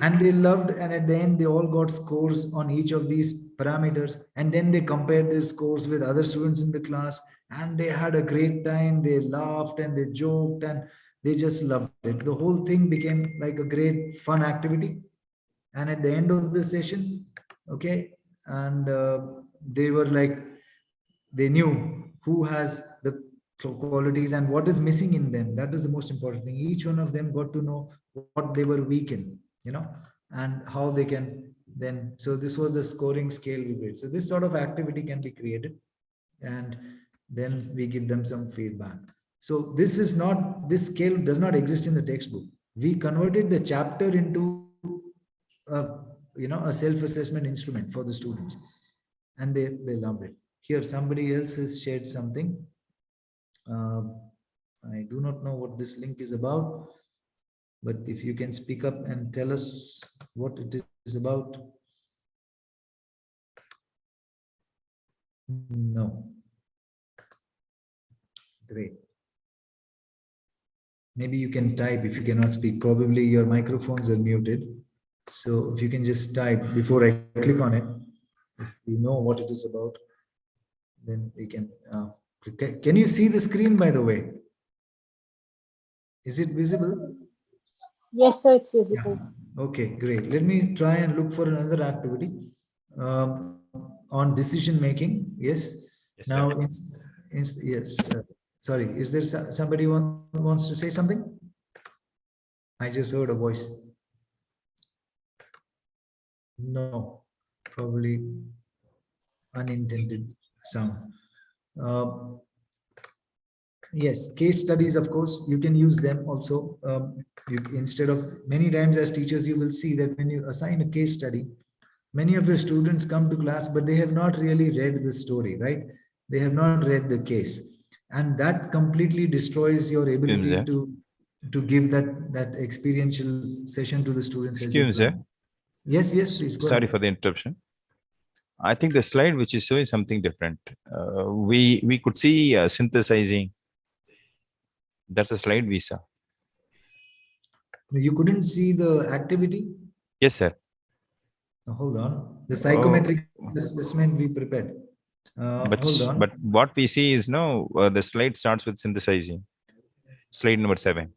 Speaker 2: and they loved, and at the end they all got scores on each of these parameters, and then they compared their scores with other students in the class, and they had a great time. They laughed and they joked, and they just loved it. The whole thing became like a great fun activity. And at the end of the session, okay, and they were like, they knew who has the qualities and what is missing in them. That is the most important thing. Each one of them got to know what they were weak in, you know, and how they can then. So this was the scoring scale we did. So this sort of activity can be created, and then we give them some feedback. So this scale does not exist in the textbook. We converted the chapter into a, you know, a self-assessment instrument for the students, and they loved it. Here somebody else has shared something. I do not know what this link is about, but if you can speak up and tell us what it is about. No. Great. Maybe you can type if you cannot speak. Probably your microphones are muted. So if you can just type before I click on it, if we know what it is about, then we can. Can you see the screen, by the way? Is it visible?
Speaker 4: Yes, sir, it's
Speaker 2: Yeah.
Speaker 4: visible.
Speaker 2: Okay, great. Let me try and look for another activity on decision making. Yes.
Speaker 3: Yes,
Speaker 2: Now,
Speaker 3: sir.
Speaker 2: yes. Sorry, is there somebody wants to say something? I just heard a voice. No, probably unintended sound. Yes, case studies, of course, you can use them also. Instead of, many times as teachers, you will see that when you assign a case study, many of your students come to class, but they have not really read the story, right? They have not read the case. And that completely destroys your ability to give that experiential session to the students as you
Speaker 3: Excuse me, sir.
Speaker 2: plan. Yes, please go
Speaker 3: Sorry
Speaker 2: ahead.
Speaker 3: for the interruption. I think the slide which is showing something different. We could see synthesizing. That's a slide we saw.
Speaker 2: You couldn't see the activity?
Speaker 3: Yes, sir.
Speaker 2: Now, hold on. The psychometric assessment we prepared. Hold on.
Speaker 3: But what we see is the slide starts with synthesizing. Slide number 7.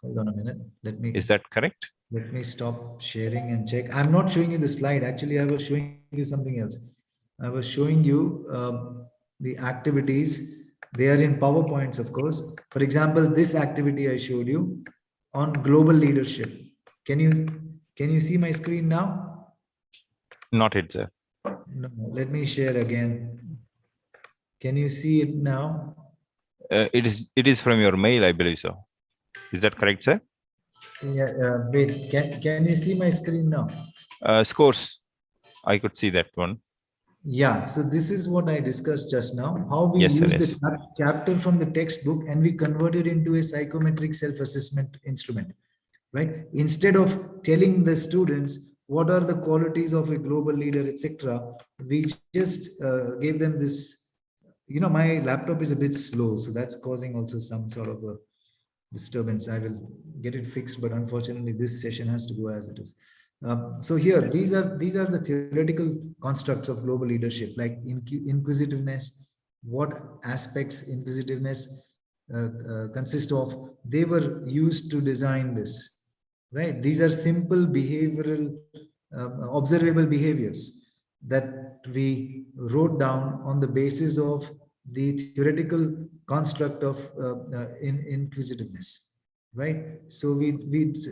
Speaker 2: Hold on a minute.
Speaker 3: Is that correct?
Speaker 2: Let me stop sharing and check. I'm not showing you the slide. Actually, I was showing you something else. I was showing you the activities They are in PowerPoints, of course. For example, this activity I showed you on global leadership. Can you see my screen now?
Speaker 3: Not it, sir.
Speaker 2: No, let me share again. Can you see it now?
Speaker 3: It is from your mail, I believe so. Is that correct, sir?
Speaker 2: Yeah, wait, can you see my screen now?
Speaker 3: Scores. I could see that one.
Speaker 2: Yeah, so this is what I discussed just now, how we
Speaker 3: Yes, sir,
Speaker 2: use the
Speaker 3: yes.
Speaker 2: chapter from the textbook and we convert it into a psychometric self-assessment instrument, right? Instead of telling the students what are the qualities of a global leader, etc., we just gave them this, my laptop is a bit slow, so that's causing also some sort of a disturbance. I will get it fixed, but unfortunately this session has to go as it is. So here, these are the theoretical constructs of global leadership, like inquisitiveness, what aspects inquisitiveness consist of. They were used to design this, right? These are simple behavioral, observable behaviors that we wrote down on the basis of the theoretical construct of inquisitiveness, right? So we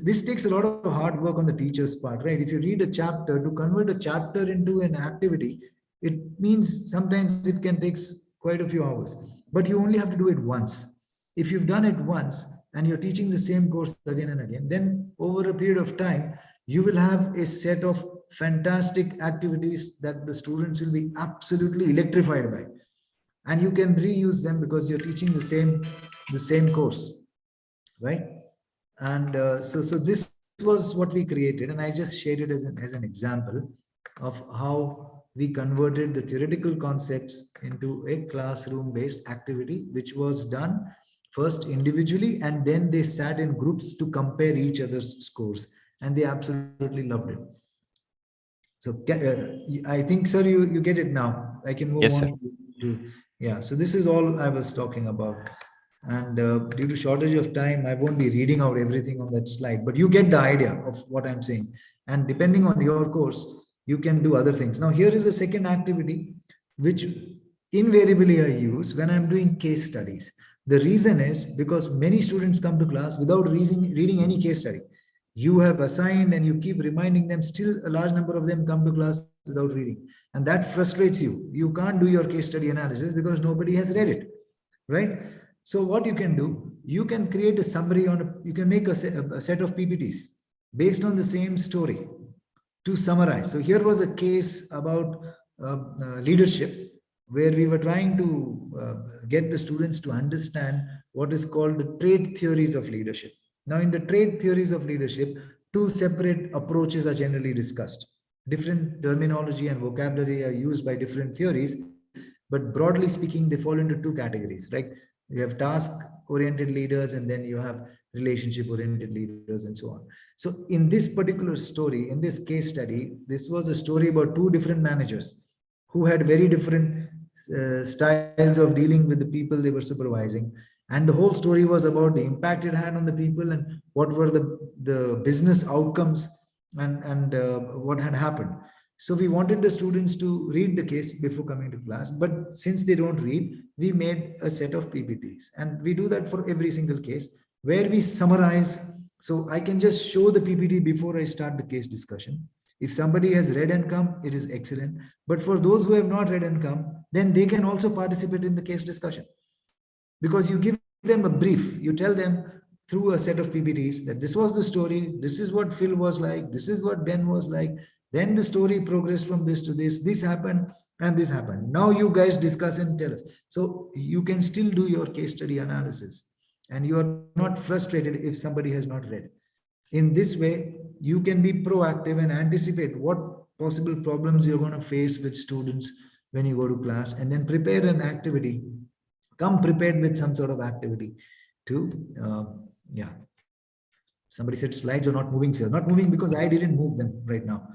Speaker 2: this takes a lot of hard work on the teacher's part, right? If you read a chapter, to convert a chapter into an activity, it means sometimes it can take quite a few hours, but you only have to do it once. If you've done it once and you're teaching the same course again and again, then over a period of time you will have a set of fantastic activities that the students will be absolutely electrified by, and you can reuse them because you're teaching the same course, right? And so this was what we created, and I just shared it as an example of how we converted the theoretical concepts into a classroom based activity, which was done first individually and then they sat in groups to compare each other's scores, and they absolutely loved it. So I think, sir, you get it now. I can move
Speaker 3: Yes, sir.
Speaker 2: on to, yeah. So this is all I was talking about. And due to shortage of time, I won't be reading out everything on that slide, but you get the idea of what I'm saying. And depending on your course, you can do other things. Now, here is a second activity, which invariably I use when I'm doing case studies. The reason is because many students come to class without reading any case study. You have assigned and you keep reminding them, still a large number of them come to class without reading. And that frustrates you. You can't do your case study analysis because nobody has read it, right? So what you can do, you can create a summary you can make a set of PPTs based on the same story to summarize. So here was a case about leadership where we were trying to get the students to understand what is called the trait theories of leadership. Now, in the trait theories of leadership, two separate approaches are generally discussed. Different terminology and vocabulary are used by different theories, but broadly speaking, they fall into two categories, right? You have task-oriented leaders, and then you have relationship-oriented leaders, and so on. So in this particular story, in this case study, this was a story about two different managers who had very different styles of dealing with the people they were supervising. And the whole story was about the impact it had on the people and what were the business outcomes and what had happened. So we wanted the students to read the case before coming to class, but since they don't read, we made a set of PPTs, and we do that for every single case where we summarize. So I can just show the PPT before I start the case discussion. If somebody has read and come, it is excellent. But for those who have not read and come, then they can also participate in the case discussion, because you give them a brief. You tell them through a set of PPTs that this was the story, this is what Phil was like, this is what Ben was like, then the story progressed from this to this happened, and this happened. Now you guys discuss and tell us. So you can still do your case study analysis, and you are not frustrated if somebody has not read. In this way, you can be proactive and anticipate what possible problems you're going to face with students when you go to class, and then prepare an activity. Come prepared with some sort of activity to, yeah. Somebody said slides are not moving, sir. Not moving because I didn't move them right now.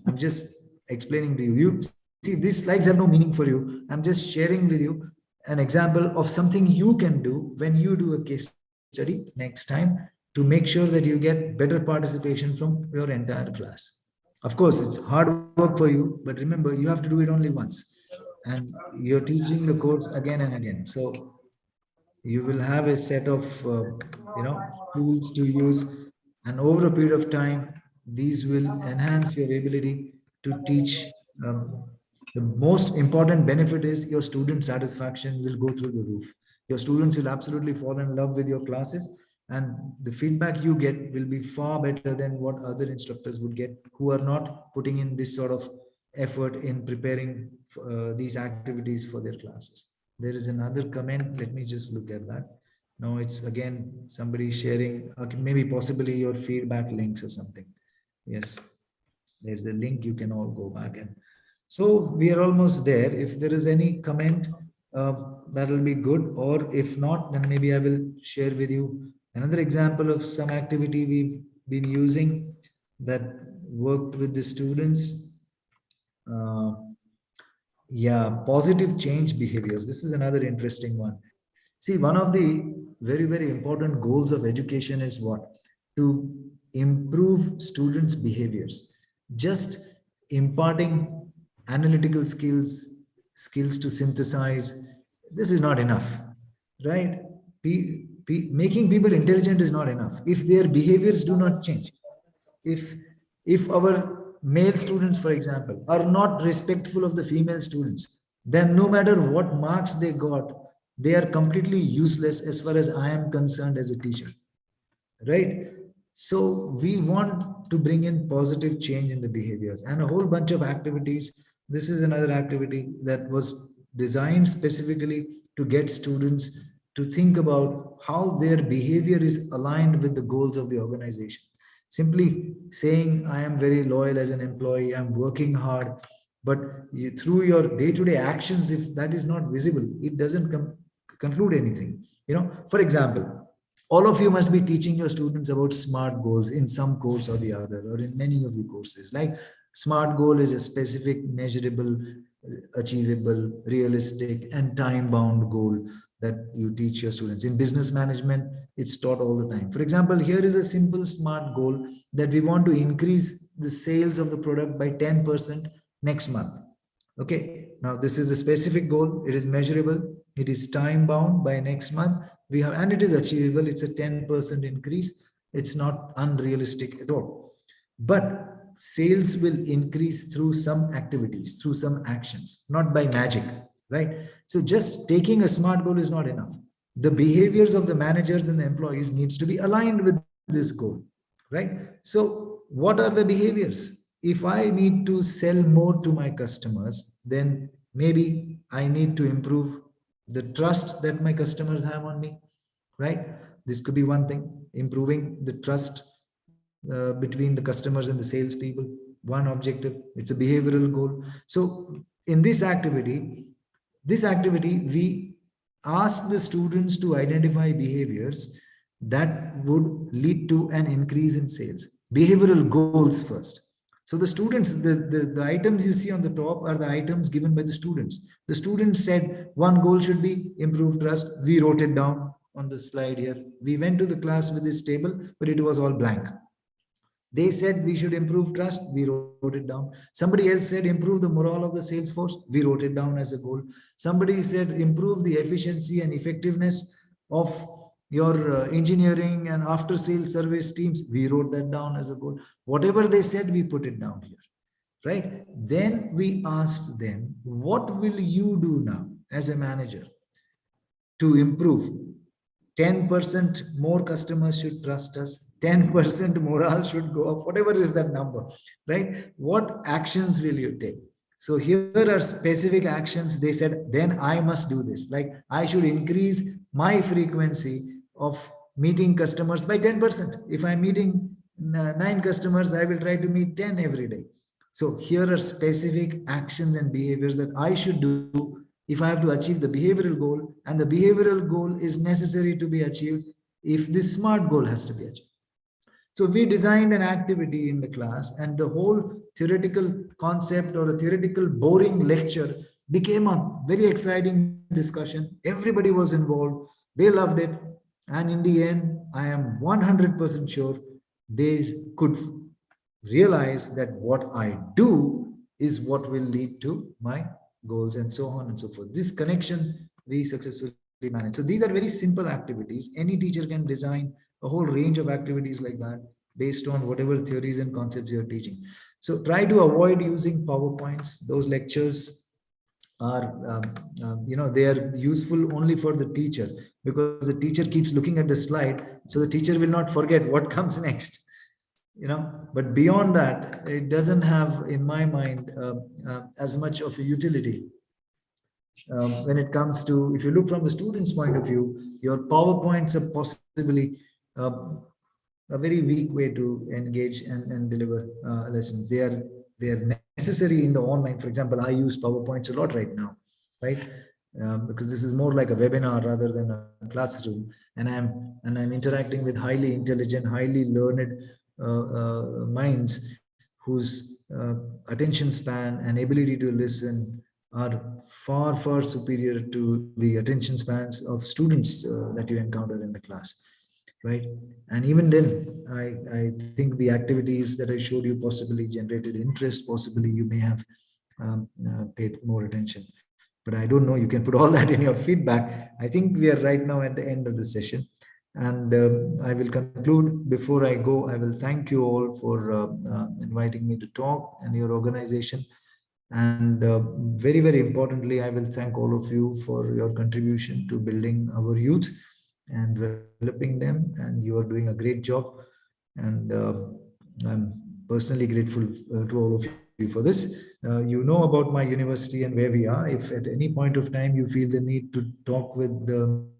Speaker 2: I'm just explaining to you. You see, these slides have no meaning for you. I'm just sharing with you an example of something you can do when you do a case study next time to make sure that you get better participation from your entire class. Of course, it's hard work for you, but remember, you have to do it only once. And you're teaching the course again and again. So you will have a set of tools to use, and over a period of time these will enhance your ability to teach. The most important benefit is your student satisfaction will go through the roof. Your students will absolutely fall in love with your classes, and the feedback you get will be far better than what other instructors would get who are not putting in this sort of effort in preparing these activities for their classes. There is another comment. Let me just look at that. No, it's again somebody sharing, okay, maybe possibly your feedback links or something. Yes, there's a link you can all go back and. So we are almost there. If there is any comment, uh, that will be good. Or if not, then maybe I will share with you another example of some activity we've been using that worked with the students. Uh, yeah, positive change behaviors. This is another interesting one. See, one of the very, very important goals of education is what? To improve students' behaviors. Just imparting analytical skills to synthesize, this is not enough, right? Making people intelligent is not enough if their behaviors do not change. If if our male students, for example, are not respectful of the female students, then no matter what marks they got, they are completely useless as far as I am concerned as a teacher, right? So we want to bring in positive change in the behaviors and a whole bunch of activities. This is another activity that was designed specifically to get students to think about how their behavior is aligned with the goals of the organization. Simply saying I am very loyal as an employee, I'm working hard, but through your day-to-day actions, if that is not visible, it doesn't conclude anything. For example, all of you must be teaching your students about SMART goals in some course or the other, or in many of the courses. Like, SMART goal is a specific, measurable, achievable, realistic, and time bound goal that you teach your students. In business management, it's taught all the time. For example, here is a simple SMART goal that we want to increase the sales of the product by 10% next month. Okay, now this is a specific goal, it is measurable, it is time bound by next month. We have, and it is achievable, it's a 10% increase. It's not unrealistic at all. But sales will increase through some activities, through some actions, not by magic, right? So just taking a SMART goal is not enough. The behaviors of the managers and the employees needs to be aligned with this goal, right? So what are the behaviors? If I need to sell more to my customers, then maybe I need to improve the trust that my customers have on me, right? This could be one thing, improving the trust between the customers and the salespeople. One objective, it's a behavioral goal. So in this activity, we ask the students to identify behaviors that would lead to an increase in sales. Behavioral goals first. So the students, the items you see on the top are the items given by the students. The students said one goal should be improve trust. We wrote it down on the slide here. We went to the class with this table, but it was all blank. They said we should improve trust. We wrote it down. Somebody else said improve the morale of the sales force. We wrote it down as a goal. Somebody said improve the efficiency and effectiveness of your engineering and after sales service teams. We wrote that down as a goal. Whatever they said, we put it down here, right? Then we asked them, what will you do now as a manager to improve? 10% more customers should trust us, 10% morale should go up, whatever is that number, right? What actions will you take? So here are specific actions. They said, then I must do this. Like, I should increase my frequency of meeting customers by 10%. If I'm meeting 9 customers, I will try to meet 10 every day. So here are specific actions and behaviors that I should do if I have to achieve the behavioral goal, and the behavioral goal is necessary to be achieved if this SMART goal has to be achieved. So we designed an activity in the class, and the whole theoretical concept or a theoretical boring lecture became a very exciting discussion. Everybody was involved. They loved it. And in the end, I am 100% sure they could realize that what I do is what will lead to my goals, and so on and so forth. This connection we successfully managed. So these are very simple activities. Any teacher can design a whole range of activities like that based on whatever theories and concepts you're teaching. So try to avoid using PowerPoints. Those lectures are, they are useful only for the teacher, because the teacher keeps looking at the slide. So the teacher will not forget what comes next. But beyond that, it doesn't have, in my mind, as much of a utility. When it comes to, if you look from the student's point of view, your PowerPoints are possibly a very weak way to engage and deliver lessons. They are necessary in the online. For example, I use PowerPoints a lot right now, right? Because this is more like a webinar rather than a classroom, and I'm interacting with highly intelligent, highly learned minds whose attention span and ability to listen are far superior to the attention spans of students that you encounter in the class, right? And even then, I think the activities that I showed you possibly generated interest. Possibly you may have paid more attention, but I don't know. You can put all that in your feedback. I think we are right now at the end of the session, and I will conclude. Before I go, I will thank you all for inviting me to talk, and your organization. And very importantly, I will thank all of you for your contribution to building our youth and developing them. And you are doing a great job. And I'm personally grateful to all of you for this. You know about my university and where we are. If at any point of time you feel the need to talk with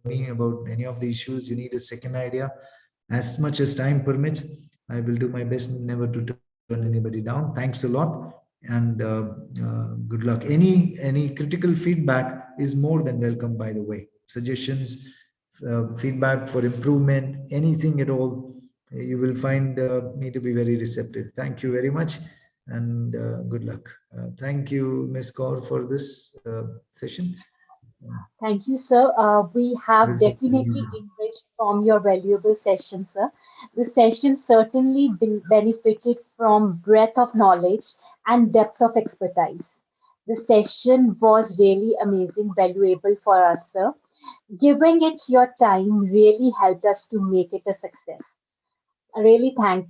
Speaker 2: me about any of the issues, you need a second idea, as much as time permits, I will do my best never to turn anybody down. Thanks a lot. And good luck. Any critical feedback is more than welcome, by the way. Suggestions, feedback for improvement, anything at all, you will find me to be very receptive. Thank you very much, and good luck. Thank you, Ms. Kaur, for this session.
Speaker 4: Thank you, sir. We have
Speaker 2: We'll take
Speaker 4: definitely enriched from your valuable session, sir. The session certainly benefited from breadth of knowledge and depth of expertise. The session was really amazing, valuable for us, sir. Giving it your time really helped us to make it a success. Really thanks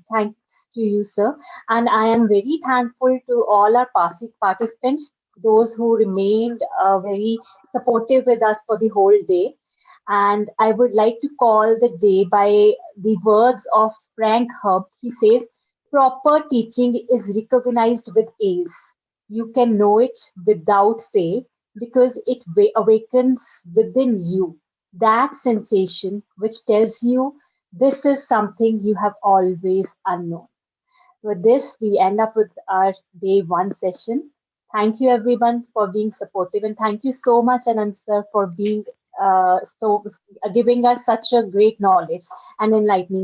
Speaker 4: to you, sir. And I am very thankful to all our passive participants, those who remained very supportive with us for the whole day. And I would like to call the day by the words of Frank Hub. He says, proper teaching is recognized with A's. You can know it without fail because it awakens within you that sensation which tells you this is something you have always unknown. With this, we end up with our day one session. Thank you everyone for being supportive, and thank you so much, Anand sir, for being giving us such a great knowledge and enlightening